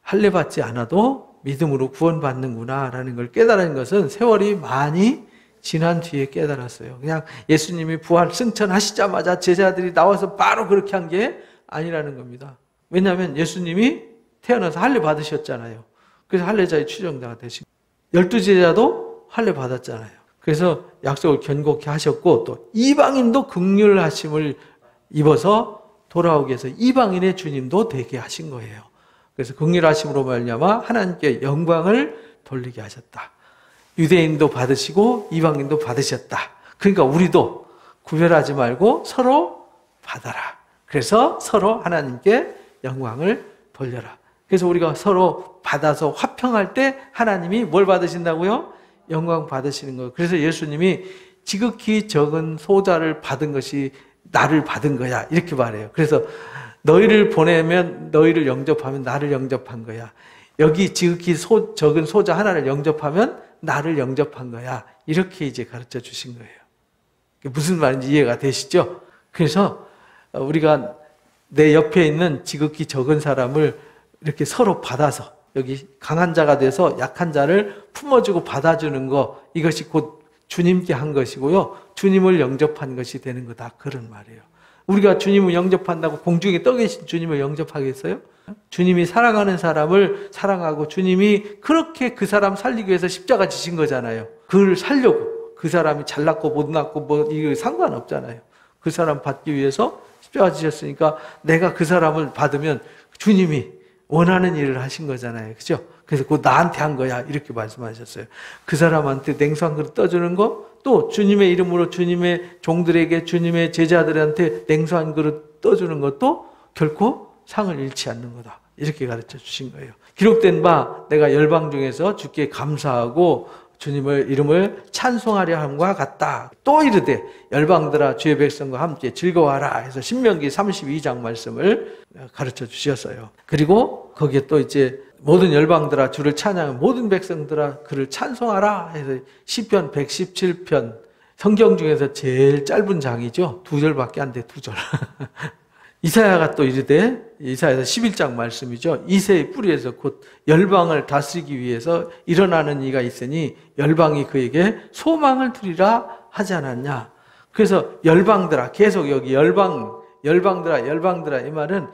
할례 받지 않아도 믿음으로 구원받는구나라는 걸 깨달은 것은 세월이 많이 지난 뒤에 깨달았어요. 그냥 예수님이 부활 승천하시자마자 제자들이 나와서 바로 그렇게 한 게 아니라는 겁니다. 왜냐하면 예수님이 태어나서 할례 받으셨잖아요. 그래서 할례자의 추종자가 되신 거예요. 12제자도 할례 받았잖아요. 그래서 약속을 견고히 하셨고 또 이방인도 긍휼하심을 입어서 돌아오기 위해서 이방인의 주님도 되게 하신 거예요. 그래서 긍휼하심으로 말미암아 하나님께 영광을 돌리게 하셨다. 유대인도 받으시고 이방인도 받으셨다. 그러니까 우리도 구별하지 말고 서로 받아라. 그래서 서로 하나님께 영광을 돌려라. 그래서 우리가 서로 받아서 화평할 때 하나님이 뭘 받으신다고요? 영광 받으시는 거예요. 그래서 예수님이 지극히 적은 소자를 받은 것이 나를 받은 거야. 이렇게 말해요. 그래서 너희를 보내면 너희를 영접하면 나를 영접한 거야. 여기 지극히 적은 소자 하나를 영접하면 나를 영접한 거야. 이렇게 이제 가르쳐 주신 거예요. 무슨 말인지 이해가 되시죠? 그래서 우리가 내 옆에 있는 지극히 적은 사람을 이렇게 서로 받아서 여기 강한 자가 돼서 약한 자를 품어주고 받아주는 거, 이것이 곧 주님께 한 것이고요. 주님을 영접한 것이 되는 거다. 그런 말이에요. 우리가 주님을 영접한다고 공중에 떠 계신 주님을 영접하겠어요? 주님이 사랑하는 사람을 사랑하고 주님이 그렇게 그 사람 살리기 위해서 십자가 지신 거잖아요. 그를 살려고. 그 사람이 잘났고 못났고 뭐 이거 상관없잖아요. 그 사람 받기 위해서 십자가 지셨으니까 내가 그 사람을 받으면 주님이 원하는 일을 하신 거잖아요. 그죠? 그래서 그거 나한테 한 거야. 이렇게 말씀하셨어요. 그 사람한테 냉수 한 그릇 떠주는 거, 또 주님의 이름으로 주님의 종들에게, 주님의 제자들한테 냉수 한 그릇 떠주는 것도 결코 상을 잃지 않는 거다. 이렇게 가르쳐 주신 거예요. 기록된 바 내가 열방 중에서 주께 감사하고 주님의 이름을 찬송하려 함과 같다. 또 이르되 열방들아 주의 백성과 함께 즐거워하라 해서 신명기 32장 말씀을 가르쳐 주셨어요. 그리고 거기에 또 이제 모든 열방들아 주를 찬양하며 모든 백성들아 그를 찬송하라 해서 시편 117편, 성경 중에서 제일 짧은 장이죠. 2절밖에 안 돼. 2절. 이사야가 또 이르되, 이사야서 11장 말씀이죠. 이새의 뿌리에서 곧 열방을 다스리기 위해서 일어나는 이가 있으니 열방이 그에게 소망을 두리라 하지 않았냐. 그래서 열방들아, 계속 여기 열방들아 이 말은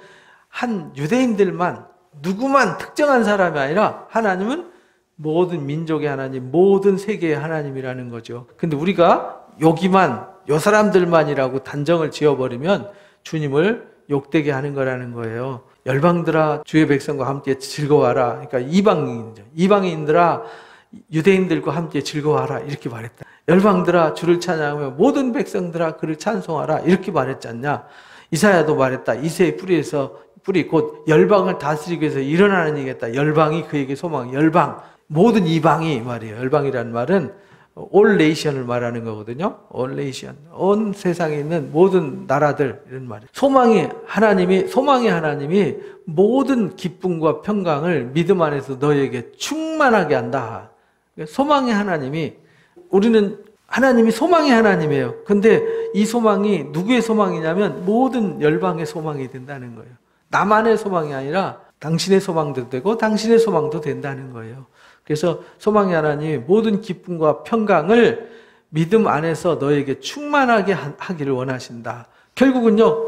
한 유대인들만, 누구만 특정한 사람이 아니라 하나님은 모든 민족의 하나님, 모든 세계의 하나님이라는 거죠. 근데 우리가 여기만, 요 사람들만이라고 단정을 지어버리면 주님을 욕되게 하는 거라는 거예요. 열방들아 주의 백성과 함께 즐거워하라. 그러니까 이방인이죠. 이방인들아 유대인들과 함께 즐거워하라. 이렇게 말했다. 열방들아 주를 찬양하며 모든 백성들아 그를 찬송하라. 이렇게 말했지 않냐. 이사야도 말했다. 이새의 뿌리 곧 열방을 다스리기 위해서 일어나는 이겠다. 열방이 그에게 소망. 열방 모든 이방이 말이에요. 열방이라는 말은 all nation을 말하는 거거든요. all nation. 온 세상에 있는 모든 나라들 이런 말이에요. 소망의 하나님이 모든 기쁨과 평강을 믿음 안에서 너에게 충만하게 한다. 소망의 하나님이, 우리는 하나님이 소망의 하나님이에요. 근데 이 소망이 누구의 소망이냐면 모든 열방의 소망이 된다는 거예요. 나만의 소망이 아니라 당신의 소망도 되고 당신의 소망도 된다는 거예요. 그래서 소망의 하나님이 모든 기쁨과 평강을 믿음 안에서 너에게 충만하게 하기를 원하신다. 결국은요,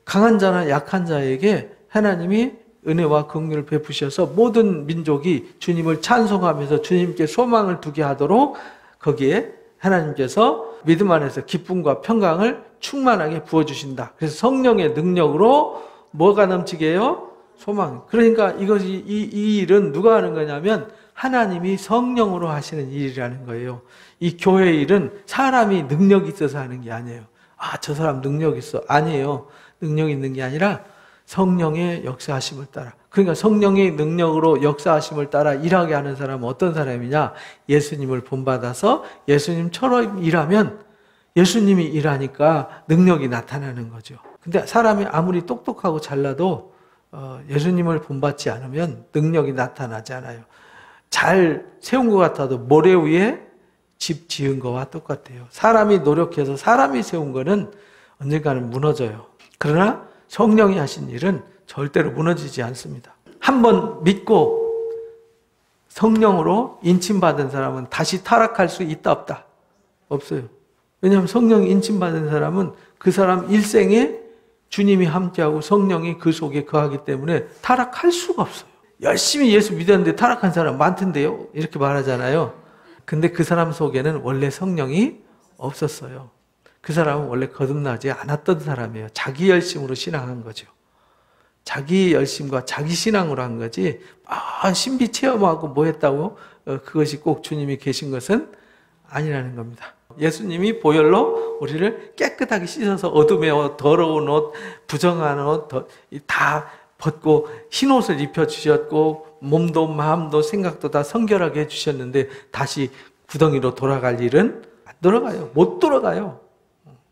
강한 자나 약한 자에게 하나님이 은혜와 긍휼을 베푸셔서 모든 민족이 주님을 찬송하면서 주님께 소망을 두게 하도록 거기에 하나님께서 믿음 안에서 기쁨과 평강을 충만하게 부어주신다. 그래서 성령의 능력으로 뭐가 넘치게 해요? 소망. 그러니까 이것이 이 일은 누가 하는 거냐면 하나님이 성령으로 하시는 일이라는 거예요. 이 교회 일은 사람이 능력이 있어서 하는 게 아니에요. 아, 저 사람 능력 있어. 아니에요. 능력 있는 게 아니라 성령의 역사하심을 따라. 그러니까 성령의 능력으로 역사하심을 따라 일하게 하는 사람은 어떤 사람이냐? 예수님을 본받아서 예수님처럼 일하면 예수님이 일하니까 능력이 나타나는 거죠. 근데 사람이 아무리 똑똑하고 잘나도 예수님을 본받지 않으면 능력이 나타나지 않아요. 잘 세운 것 같아도 모래 위에 집 지은 거와 똑같아요. 사람이 노력해서 사람이 세운 거는 언젠가는 무너져요. 그러나 성령이 하신 일은 절대로 무너지지 않습니다. 한번 믿고 성령으로 인침받은 사람은 다시 타락할 수 있다 없다? 없어요. 왜냐하면 성령 인침받은 사람은 그 사람 일생에 주님이 함께하고 성령이 그 속에 거하기 때문에 타락할 수가 없어요. 열심히 예수 믿었는데 타락한 사람 많던데요? 이렇게 말하잖아요. 근데 그 사람 속에는 원래 성령이 없었어요. 그 사람은 원래 거듭나지 않았던 사람이에요. 자기 열심으로 신앙한 거죠. 자기 열심과 자기 신앙으로 한 거지, 신비 체험하고 뭐 했다고 그것이 꼭 주님이 계신 것은 아니라는 겁니다. 예수님이 보혈로 우리를 깨끗하게 씻어서 어둠의 옷, 더러운 옷, 부정한 옷 다 벗고 흰 옷을 입혀주셨고 몸도 마음도 생각도 다 성결하게 해주셨는데 다시 구덩이로 돌아갈 일은 안 돌아가요. 못 돌아가요.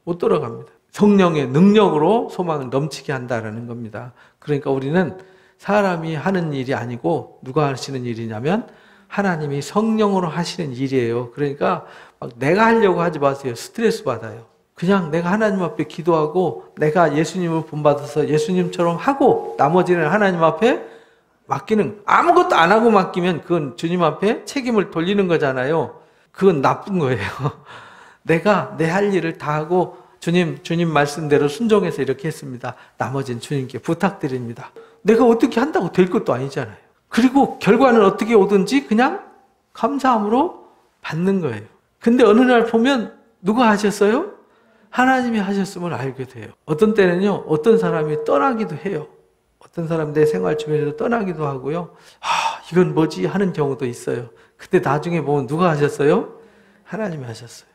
못 돌아갑니다. 성령의 능력으로 소망을 넘치게 한다는 겁니다. 그러니까 우리는 사람이 하는 일이 아니고 누가 하시는 일이냐면 하나님이 성령으로 하시는 일이에요. 그러니까 막 내가 하려고 하지 마세요. 스트레스 받아요. 그냥 내가 하나님 앞에 기도하고 내가 예수님을 본받아서 예수님처럼 하고 나머지는 하나님 앞에 맡기는, 아무것도 안 하고 맡기면 그건 주님 앞에 책임을 돌리는 거잖아요. 그건 나쁜 거예요. 내가 내 할 일을 다 하고 주님 말씀대로 순종해서 이렇게 했습니다. 나머지는 주님께 부탁드립니다. 내가 어떻게 한다고 될 것도 아니잖아요. 그리고 결과는 어떻게 오든지 그냥 감사함으로 받는 거예요. 근데 어느 날 보면 누가 하셨어요? 하나님이 하셨음을 알게 돼요. 어떤 때는요, 어떤 사람이 떠나기도 해요. 어떤 사람 내 생활 주변에서 떠나기도 하고요. 이건 뭐지? 하는 경우도 있어요. 근데 나중에 보면 누가 하셨어요? 하나님이 하셨어요.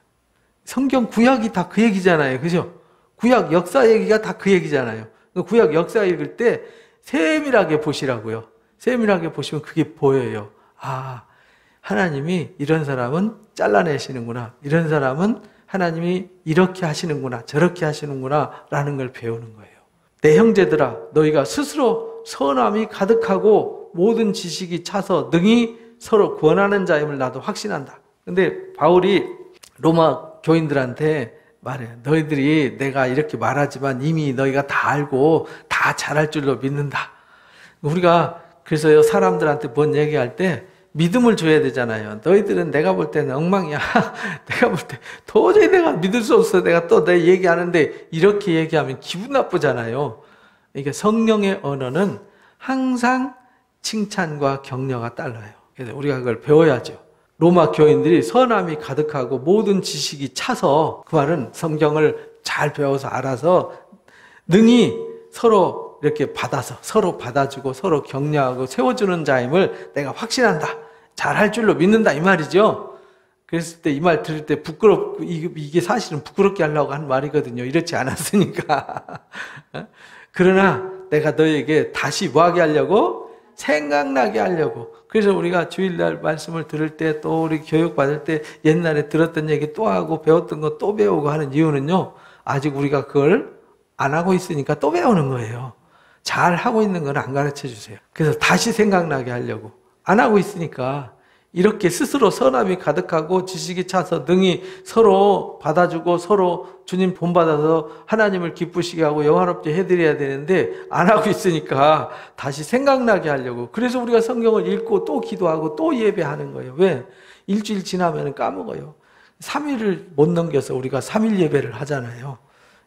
성경 구약이 다 그 얘기잖아요. 그죠? 구약 역사 얘기가 다 그 얘기잖아요. 구약 역사 읽을 때 세밀하게 보시라고요. 세밀하게 보시면 그게 보여요. 하나님이 이런 사람은 잘라내시는구나. 이런 사람은 하나님이 이렇게 하시는구나. 저렇게 하시는구나. 라는 걸 배우는 거예요. 내 형제들아, 너희가 스스로 선함이 가득하고 모든 지식이 차서 능히 서로 구원하는 자임을 나도 확신한다. 근데 바울이 로마 교인들한테 말해요. 너희들이 내가 이렇게 말하지만 이미 너희가 다 알고 다 잘할 줄로 믿는다. 우리가 그래서 사람들한테 뭔 얘기할 때 믿음을 줘야 되잖아요. 너희들은 내가 볼 때는 엉망이야. 내가 볼 때 도저히 내가 믿을 수 없어. 내가 또 내 얘기하는데 이렇게 얘기하면 기분 나쁘잖아요. 그러니까 성령의 언어는 항상 칭찬과 격려가 달라요. 그래서 우리가 그걸 배워야죠. 로마 교인들이 선함이 가득하고 모든 지식이 차서, 그 말은 성경을 잘 배워서 알아서 능히 서로 이렇게 받아서 서로 받아주고 서로 격려하고 세워주는 자임을 내가 확신한다. 잘할 줄로 믿는다 이 말이죠. 그랬을 때 이 말 들을 때 이게 사실은 부끄럽게 하려고 한 말이거든요. 이렇지 않았으니까. 그러나 내가 너에게 다시 뭐하게 하려고? 생각나게 하려고. 그래서 우리가 주일날 말씀을 들을 때 또 우리 교육 받을 때 옛날에 들었던 얘기 또 하고 배웠던 거 또 배우고 하는 이유는요. 아직 우리가 그걸 안 하고 있으니까 또 배우는 거예요. 잘 하고 있는 건 안 가르쳐 주세요. 그래서 다시 생각나게 하려고. 안 하고 있으니까 이렇게 스스로 선함이 가득하고 지식이 차서 능히 서로 받아주고 서로 주님 본받아서 하나님을 기쁘시게 하고 영화롭게 해드려야 되는데 안 하고 있으니까 다시 생각나게 하려고. 그래서 우리가 성경을 읽고 또 기도하고 또 예배하는 거예요. 왜? 일주일 지나면 까먹어요. 3일을 못 넘겨서 우리가 3일 예배를 하잖아요.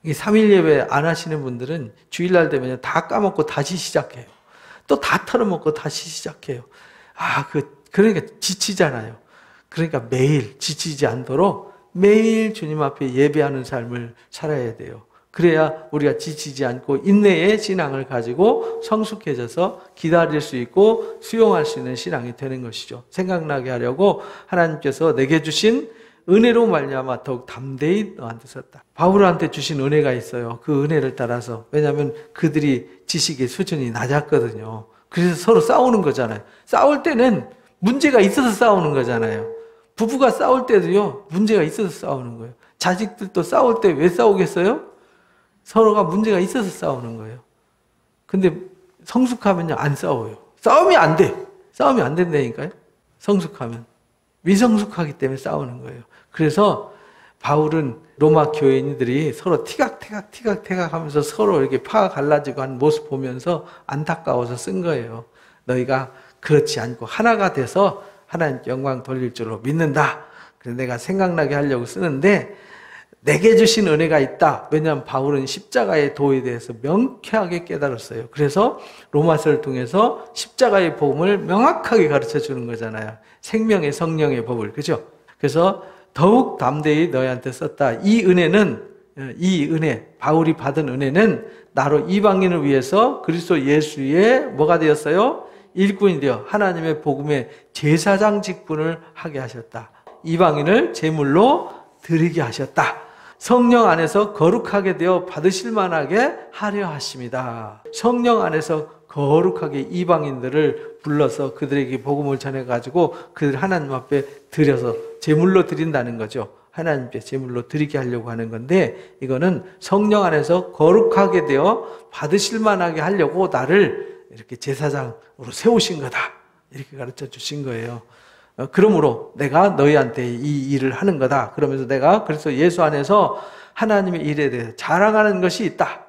이 3일 예배 안 하시는 분들은 주일날 되면 다 까먹고 다시 시작해요. 또 다 털어먹고 다시 시작해요. 그러니까 지치잖아요. 그러니까 매일 지치지 않도록 매일 주님 앞에 예배하는 삶을 살아야 돼요. 그래야 우리가 지치지 않고 인내의 신앙을 가지고 성숙해져서 기다릴 수 있고 수용할 수 있는 신앙이 되는 것이죠. 생각나게 하려고 하나님께서 내게 주신 은혜로 말미암아 더욱 담대히 너한테 썼다. 바울한테 주신 은혜가 있어요. 그 은혜를 따라서. 왜냐하면 그들이 지식의 수준이 낮았거든요. 그래서 서로 싸우는 거잖아요. 싸울 때는 문제가 있어서 싸우는 거잖아요. 부부가 싸울 때도요, 문제가 있어서 싸우는 거예요. 자식들도 싸울 때 왜 싸우겠어요? 서로가 문제가 있어서 싸우는 거예요. 근데 성숙하면요, 안 싸워요. 싸우면 안 돼. 싸우면 안 된다니까요. 성숙하면. 미성숙하기 때문에 싸우는 거예요. 그래서 바울은 로마 교인들이 서로 티각태각 하면서 서로 이렇게 파가 갈라지고 한 모습 보면서 안타까워서 쓴 거예요. 너희가 그렇지 않고 하나가 돼서 하나님께 영광 돌릴 줄로 믿는다. 그래서 내가 생각나게 하려고 쓰는데 내게 주신 은혜가 있다. 왜냐하면 바울은 십자가의 도에 대해서 명쾌하게 깨달았어요. 그래서 로마서를 통해서 십자가의 복음을 명확하게 가르쳐 주는 거잖아요. 생명의 성령의 법을. 그죠? 그래서 더욱 담대히 너희한테 썼다. 이 은혜, 바울이 받은 은혜는 나로 이방인을 위해서 그리스도 예수의 뭐가 되었어요? 일꾼이 되어 하나님의 복음의 제사장 직분을 하게 하셨다. 이방인을 제물로 드리게 하셨다. 성령 안에서 거룩하게 되어 받으실 만하게 하려 하십니다. 성령 안에서 거룩하게 이방인들을 불러서 그들에게 복음을 전해가지고 그들 하나님 앞에 드려서 제물로 드린다는 거죠. 하나님께 제물로 드리게 하려고 하는 건데 이거는 성령 안에서 거룩하게 되어 받으실 만하게 하려고 나를 이렇게 제사장으로 세우신 거다. 이렇게 가르쳐 주신 거예요. 그러므로 내가 너희한테 이 일을 하는 거다. 그러면서 내가 그래서 예수 안에서 하나님의 일에 대해서 자랑하는 것이 있다.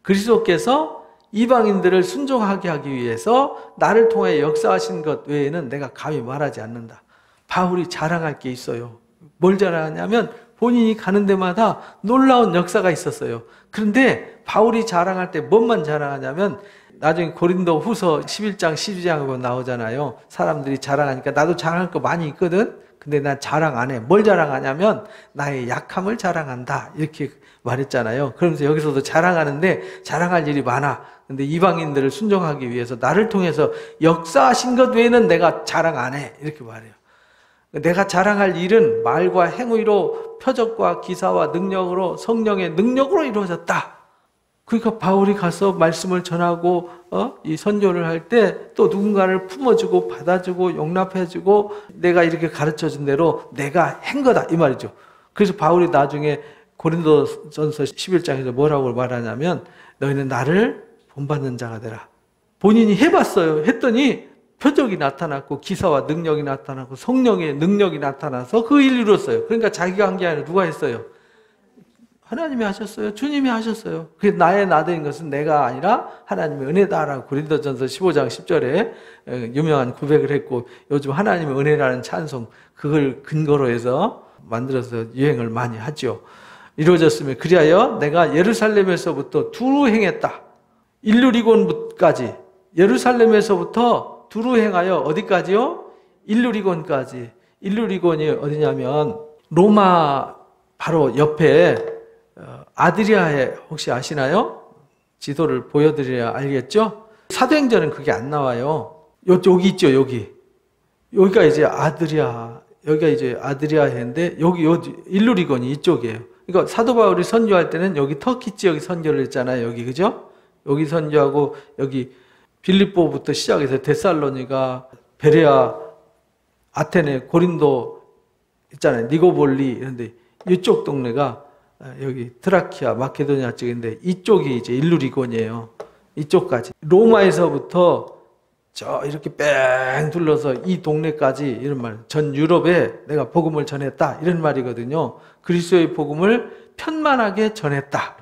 그리스도께서 이방인들을 순종하게 하기 위해서 나를 통해 역사하신 것 외에는 내가 감히 말하지 않는다. 바울이 자랑할 게 있어요. 뭘 자랑하냐면 본인이 가는 데마다 놀라운 역사가 있었어요. 그런데 바울이 자랑할 때 뭔만 자랑하냐면 나중에 고린도 후서 11장 12장에 보면 나오잖아요. 사람들이 자랑하니까 나도 자랑할 거 많이 있거든. 근데 난 자랑 안 해. 뭘 자랑하냐면 나의 약함을 자랑한다. 이렇게 말했잖아요. 그러면서 여기서도 자랑하는데 자랑할 일이 많아. 근데 이방인들을 순종하기 위해서 나를 통해서 역사하신 것 외에는 내가 자랑 안 해. 이렇게 말해요. 내가 자랑할 일은 말과 행위로 표적과 기사와 능력으로 성령의 능력으로 이루어졌다. 그러니까 바울이 가서 말씀을 전하고 이 선교를 할 때 또 누군가를 품어주고 받아주고 용납해주고 내가 이렇게 가르쳐준 대로 내가 한 거다 이 말이죠. 그래서 바울이 나중에 고린도전서 11장에서 뭐라고 말하냐면 너희는 나를 본받는 자가 되라. 본인이 해봤어요. 했더니 표적이 나타났고 기사와 능력이 나타났고 성령의 능력이 나타나서 그 일을 이뤘어요. 그러니까 자기가 한 게 아니라 누가 했어요? 하나님이 하셨어요. 주님이 하셨어요. 그래서 나의 나된 것은 내가 아니라 하나님의 은혜다라고 고린도전서 15장 10절에 유명한 고백을 했고 요즘 하나님의 은혜라는 찬송 그걸 근거로 해서 만들어서 유행을 많이 하죠. 이루어졌으면 그리하여 내가 예루살렘에서부터 두루 행했다. 일루리곤까지 예루살렘에서부터 두루 행하여 어디까지요? 일루리곤까지. 일루리곤이 어디냐면 로마 바로 옆에 아드리아에 혹시 아시나요? 지도를 보여드려야 알겠죠? 사도행전은 그게 안 나와요. 여기 있죠, 여기. 여기가 이제 여기가 이제 아드리아해인데 여기 일루리곤이 이쪽이에요. 그러니까 사도 바울이 선교할 때는 여기 터키 지역에 선교를 했잖아요. 여기 그죠? 여기 선교하고 여기 빌립보부터 시작해서 데살로니가, 베레아, 아테네, 고린도 있잖아요. 니고볼리 이런데 이쪽 동네가 여기 트라키아, 마케도니아 쪽인데 이쪽이 이제 일루리곤이에요. 이쪽까지. 로마에서부터 저 이렇게 뺑 둘러서 이 동네까지 이런 말. 전 유럽에 내가 복음을 전했다. 이런 말이거든요. 그리스도의 복음을 편만하게 전했다.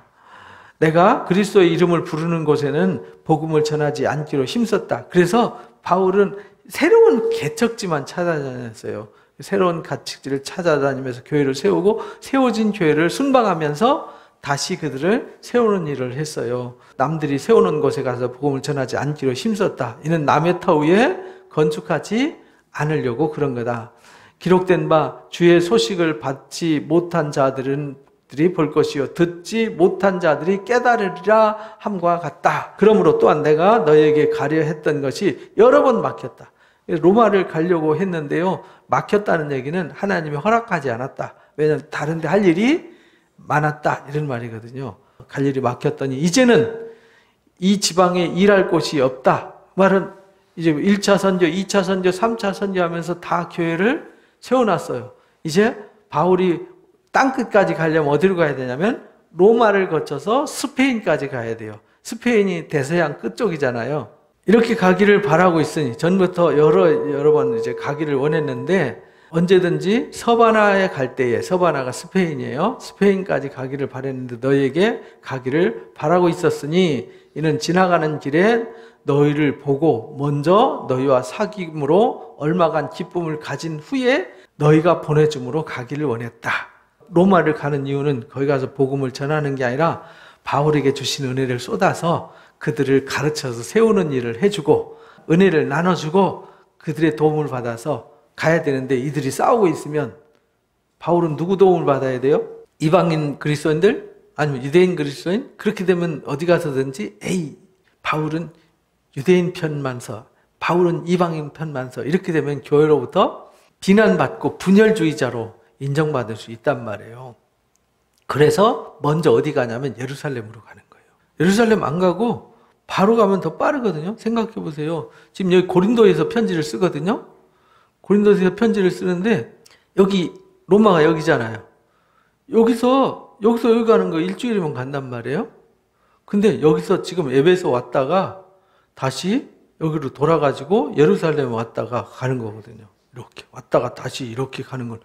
내가 그리스도의 이름을 부르는 곳에는 복음을 전하지 않기로 힘썼다. 그래서 바울은 새로운 개척지만 찾아다녔어요. 새로운 가축지를 찾아다니면서 교회를 세우고 세워진 교회를 순방하면서 다시 그들을 세우는 일을 했어요. 남들이 세우는 곳에 가서 복음을 전하지 않기로 힘썼다. 이는 남의 터 위에 건축하지 않으려고 그런 거다. 기록된 바 주의 소식을 받지 못한 자들이 볼 것이요 듣지 못한 자들이 깨달으리라 함과 같다. 그러므로 또한 내가 너에게 가려 했던 것이 여러 번 막혔다. 로마를 가려고 했는데요. 막혔다는 얘기는 하나님이 허락하지 않았다. 왜냐하면 다른 데 할 일이 많았다. 이런 말이거든요. 갈 일이 막혔더니 이제는 이 지방에 일할 곳이 없다. 말은 이제 1차 선교, 2차 선교, 3차 선교하면서 다 교회를 세워놨어요. 이제 바울이 땅끝까지 가려면 어디로 가야 되냐면 로마를 거쳐서 스페인까지 가야 돼요. 스페인이 대서양 끝쪽이잖아요. 이렇게 가기를 바라고 있으니 전부터 여러 번 이제 가기를 원했는데 언제든지 서바나에 갈 때에 서바나가 스페인이에요. 스페인까지 가기를 바랬는데 너에게 가기를 바라고 있었으니 이는 지나가는 길에 너희를 보고 먼저 너희와 사귐으로 얼마간 기쁨을 가진 후에 너희가 보내줌으로 가기를 원했다. 로마를 가는 이유는 거기 가서 복음을 전하는 게 아니라 바울에게 주신 은혜를 쏟아서 그들을 가르쳐서 세우는 일을 해주고 은혜를 나눠주고 그들의 도움을 받아서 가야 되는데 이들이 싸우고 있으면 바울은 누구 도움을 받아야 돼요? 이방인 그리스도인들? 아니면 유대인 그리스도인? 그렇게 되면 어디 가서든지 바울은 유대인 편만 서 바울은 이방인 편만 서 이렇게 되면 교회로부터 비난받고 분열주의자로 인정받을 수 있단 말이에요. 그래서 먼저 어디 가냐면 예루살렘으로 가는 거예요. 예루살렘 안 가고 바로 가면 더 빠르거든요. 생각해 보세요. 지금 여기 고린도에서 편지를 쓰거든요. 고린도에서 편지를 쓰는데 여기 로마가 여기잖아요. 여기서 여기 가는 거 일주일이면 간단 말이에요. 근데 여기서 지금 에베소 왔다가 다시 여기로 돌아가지고 예루살렘 왔다가 가는 거거든요. 이렇게 왔다가 다시 이렇게 가는 건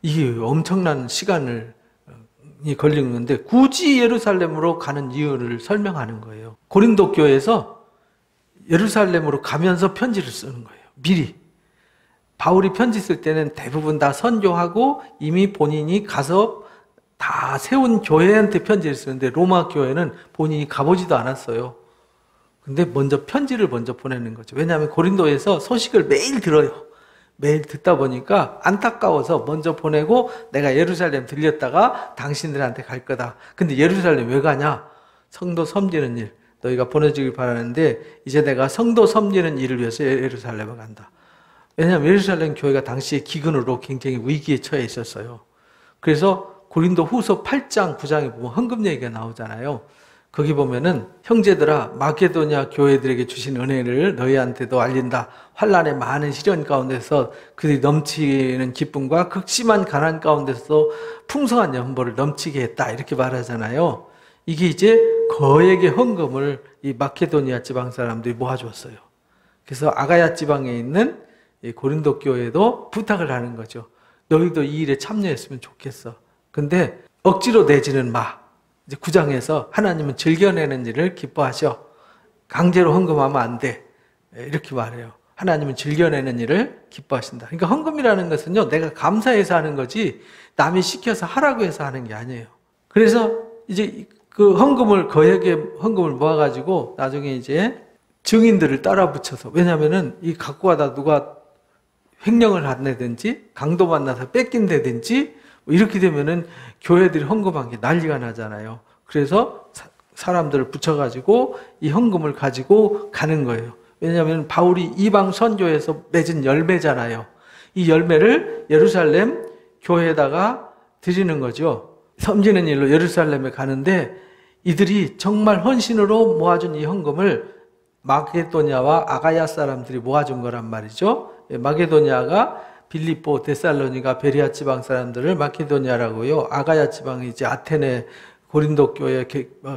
이게 엄청난 시간이 걸리는 건데 굳이 예루살렘으로 가는 이유를 설명하는 거예요. 고린도 교회에서 예루살렘으로 가면서 편지를 쓰는 거예요. 미리. 바울이 편지 쓸 때는 대부분 다 선교하고 이미 본인이 가서 다 세운 교회한테 편지를 쓰는데 로마 교회는 본인이 가보지도 않았어요. 근데 먼저 편지를 먼저 보내는 거죠. 왜냐하면 고린도에서 소식을 매일 들어요. 매일 듣다 보니까 안타까워서 먼저 보내고 내가 예루살렘 들렸다가 당신들한테 갈 거다. 근데 예루살렘 왜 가냐? 성도 섬기는 일. 너희가 보내주길 바라는데 이제 내가 성도 섬기는 일을 위해서 예루살렘에 간다. 왜냐하면 예루살렘 교회가 당시에 기근으로 굉장히 위기에 처해 있었어요. 그래서 고린도 후서 8장 9장에 보면 헌금 얘기가 나오잖아요. 거기 보면은 형제들아 마게도냐 교회들에게 주신 은혜를 너희한테도 알린다. 환난의 많은 시련 가운데서 그들이 넘치는 기쁨과 극심한 가난 가운데서 풍성한 연보를 넘치게 했다. 이렇게 말하잖아요. 이게 이제 거액의 헌금을 이 마케도니아 지방 사람들이 모아줬어요. 그래서 아가야 지방에 있는 이 고린도 교회도 부탁을 하는 거죠. 너희도 이 일에 참여했으면 좋겠어. 근데 억지로 내지는 마. 이제 9장에서 하나님은 즐겨내는 일을 기뻐하셔. 강제로 헌금하면 안 돼. 이렇게 말해요. 하나님은 즐겨내는 일을 기뻐하신다. 그러니까 헌금이라는 것은요, 내가 감사해서 하는 거지 남이 시켜서 하라고 해서 하는 게 아니에요. 그래서 이제 그 헌금을 거액의 헌금을 모아가지고 나중에 이제 증인들을 따라 붙여서, 왜냐하면은 이 갖고 가다 누가 횡령을 한다든지 강도 만나서 뺏긴다든지 뭐 이렇게 되면은 교회들이 헌금한 게 난리가 나잖아요. 그래서 사람들을 붙여가지고 이 헌금을 가지고 가는 거예요. 왜냐하면 바울이 이방 선교에서 맺은 열매잖아요. 이 열매를 예루살렘 교회에다가 드리는 거죠. 섬기는 일로 예루살렘에 가는데 이들이 정말 헌신으로 모아준 이 헌금을 마게도냐와 아가야 사람들이 모아준 거란 말이죠. 마게도냐가 빌립보, 데살로니가, 베리아 지방 사람들을 마케도니아라고요. 아가야 지방이 이제 아테네, 고린도 교회,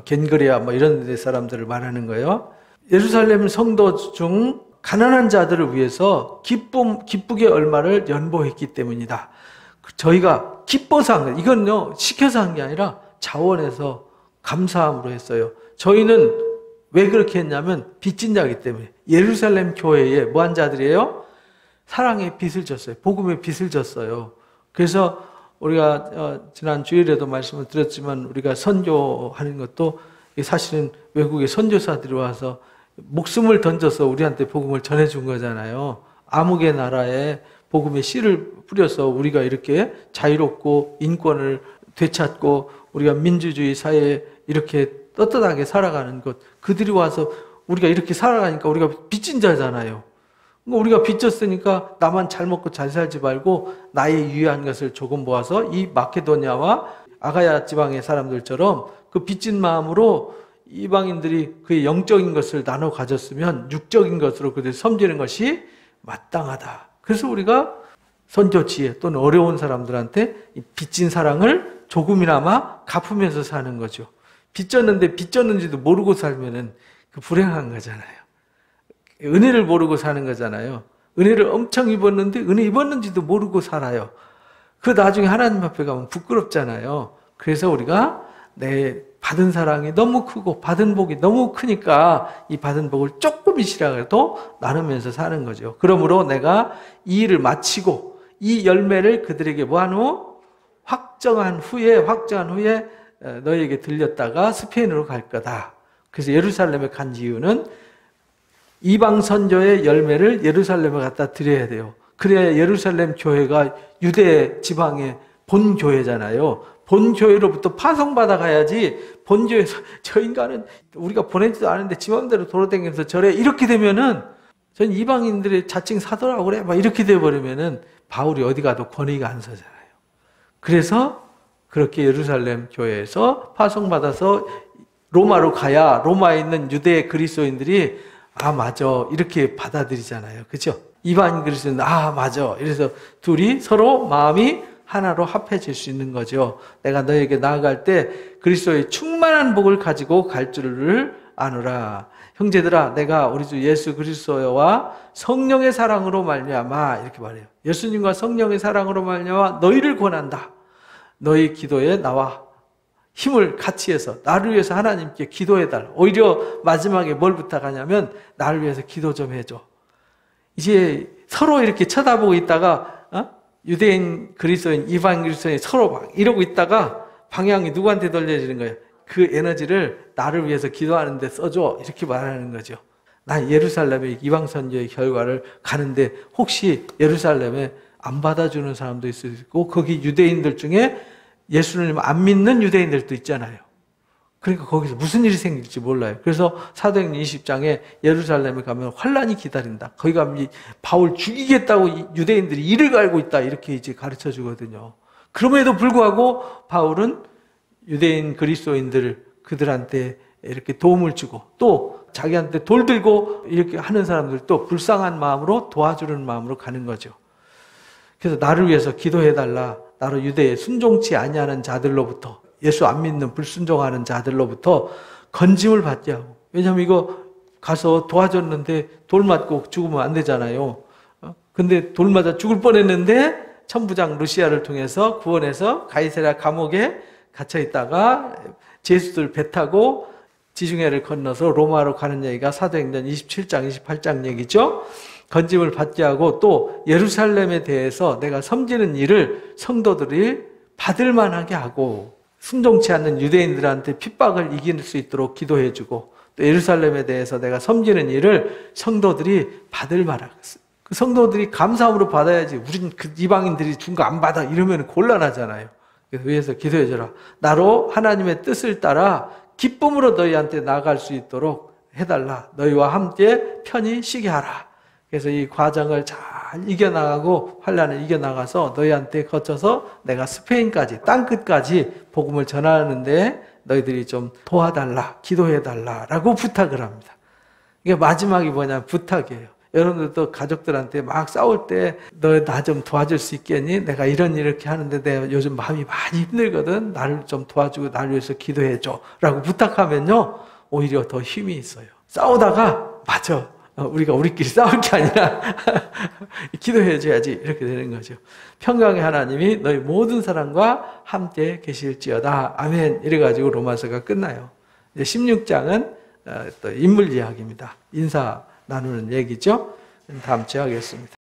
겐그레아 뭐 이런 데 사람들을 말하는 거예요. 예루살렘 성도 중 가난한 자들을 위해서 기쁘게 얼마를 연보했기 때문이다. 저희가 기뻐서 한 거예요. 이건요, 시켜서 한 게 아니라 자원해서 감사함으로 했어요. 저희는 왜 그렇게 했냐면 빚진 자이기 때문에. 예루살렘 교회에 뭐 한 자들이에요? 사랑의 빚을 졌어요. 복음의 빚을 졌어요. 그래서 우리가 지난 주일에도 말씀을 드렸지만 우리가 선교하는 것도 사실은 외국의 선교사들이 와서 목숨을 던져서 우리한테 복음을 전해준 거잖아요. 암흑의 나라에 복음의 씨를 뿌려서 우리가 이렇게 자유롭고 인권을 되찾고 우리가 민주주의 사회에 이렇게 떳떳하게 살아가는 것, 그들이 와서 우리가 이렇게 살아가니까 우리가 빚진 자잖아요. 우리가 빚졌으니까 나만 잘 먹고 잘 살지 말고 나의 유의한 것을 조금 모아서 이 마케도냐와 아가야 지방의 사람들처럼 그 빚진 마음으로 이방인들이 그의 영적인 것을 나눠 가졌으면 육적인 것으로 그들 섬기는 것이 마땅하다. 그래서 우리가 선교 지혜 또는 어려운 사람들한테 이 빚진 사랑을 조금이나마 갚으면서 사는 거죠. 빚졌는데 빚졌는지도 모르고 살면은 그 불행한 거잖아요. 은혜를 모르고 사는 거잖아요. 은혜를 엄청 입었는데 은혜 입었는지도 모르고 살아요. 그 나중에 하나님 앞에 가면 부끄럽잖아요. 그래서 우리가 내 받은 사랑이 너무 크고 받은 복이 너무 크니까 이 받은 복을 조금이시라도 나누면서 사는 거죠. 그러므로 내가 이 일을 마치고 이 열매를 그들에게 모한 후 확정한 후에 너희에게 들렸다가 스페인으로 갈 거다. 그래서 예루살렘에 간 이유는 이방 선조의 열매를 예루살렘에 갖다 드려야 돼요. 그래야 예루살렘 교회가 유대 지방의 본 교회잖아요. 본 교회로부터 파송받아 가야지 본 교회에서 저 인간은 우리가 보내지도 않은데 지 맘대로 돌아다니면서 저래 이렇게 되면은 전 이방인들의 자칭 사도라고 그래 막 이렇게 돼버리면은 바울이 어디 가도 권위가 안 서잖아요. 그래서 그렇게 예루살렘 교회에서 파송받아서 로마로 가야 로마에 있는 유대 그리스도인들이 아 맞아 이렇게 받아들이잖아요. 그렇죠? 이방인 그리스도는 아 맞아 이래서 둘이 서로 마음이 하나로 합해질 수 있는 거죠. 내가 너에게 나아갈 때 그리스도의 충만한 복을 가지고 갈 줄을 아노라. 형제들아 내가 우리 주 예수 그리스도와 성령의 사랑으로 말미암아 이렇게 말해요. 예수님과 성령의 사랑으로 말미암아 너희를 권한다. 너희 기도에 나와 힘을 같이 해서 나를 위해서 하나님께 기도해달라. 오히려 마지막에 뭘 부탁하냐면 나를 위해서 기도 좀 해줘. 이제 서로 이렇게 쳐다보고 있다가 유대인 그리스도인 이방 그리스도인 서로 막 이러고 있다가 방향이 누구한테 돌려지는 거예요? 그 에너지를 나를 위해서 기도하는데 써줘. 이렇게 말하는 거죠. 나 예루살렘의 이방 선교의 결과를 가는데 혹시 예루살렘에 안 받아주는 사람도 있을 수 있고 거기 유대인들 중에 예수님 안 믿는 유대인들도 있잖아요. 그러니까 거기서 무슨 일이 생길지 몰라요. 그래서 사도행전 20장에 예루살렘에 가면 환란이 기다린다. 거기 가면 바울 죽이겠다고 유대인들이 이를 갈고 있다. 이렇게 이제 가르쳐 주거든요. 그럼에도 불구하고 바울은 유대인 그리스도인들 그들한테 이렇게 도움을 주고 또 자기한테 돌 들고 이렇게 하는 사람들도 불쌍한 마음으로 도와주는 마음으로 가는 거죠. 그래서 나를 위해서 기도해달라. 나로 유대에 순종치 아니하는 자들로부터 예수 안 믿는 불순종하는 자들로부터 건짐을 받게 하고 왜냐하면 이거 가서 도와줬는데 돌 맞고 죽으면 안 되잖아요. 근데 돌 맞아 죽을 뻔했는데 천부장 루시아를 통해서 구원해서 가이사랴 감옥에 갇혀 있다가 제수들 배 타고 지중해를 건너서 로마로 가는 얘기가 사도행전 27장, 28장 얘기죠. 건짐을 받게 하고 또 예루살렘에 대해서 내가 섬기는 일을 성도들이 받을 만하게 하고 순종치 않는 유대인들한테 핍박을 이길 수 있도록 기도해주고 또 예루살렘에 대해서 내가 섬기는 일을 성도들이 받을 만하게 그 성도들이 감사함으로 받아야지 우린 그 이방인들이 준 거 안 받아 이러면 곤란하잖아요. 그래서 위에서 기도해줘라. 나로 하나님의 뜻을 따라 기쁨으로 너희한테 나아갈 수 있도록 해달라. 너희와 함께 편히 쉬게 하라. 그래서 이 과정을 잘 이겨나가고 환란을 이겨나가서 너희한테 거쳐서 내가 스페인까지 땅끝까지 복음을 전하는데 너희들이 좀 도와달라. 기도해달라 라고 부탁을 합니다. 이게 마지막이 뭐냐면 부탁이에요. 여러분들도 가족들한테 막 싸울 때 너 나 좀 도와줄 수 있겠니? 내가 이렇게 하는데 내가 요즘 마음이 많이 힘들거든. 나를 좀 도와주고 나를 위해서 기도해줘 라고 부탁하면요 오히려 더 힘이 있어요. 싸우다가 맞아 우리가 우리끼리 싸울 게 아니라 기도해줘야지 이렇게 되는 거죠. 평강의 하나님이 너희 모든 사람과 함께 계실지어다. 아멘. 이래가지고 로마서가 끝나요. 이제 16장은 또 인물 이야기입니다. 인사 나누는 얘기죠. 다음 주에 하겠습니다.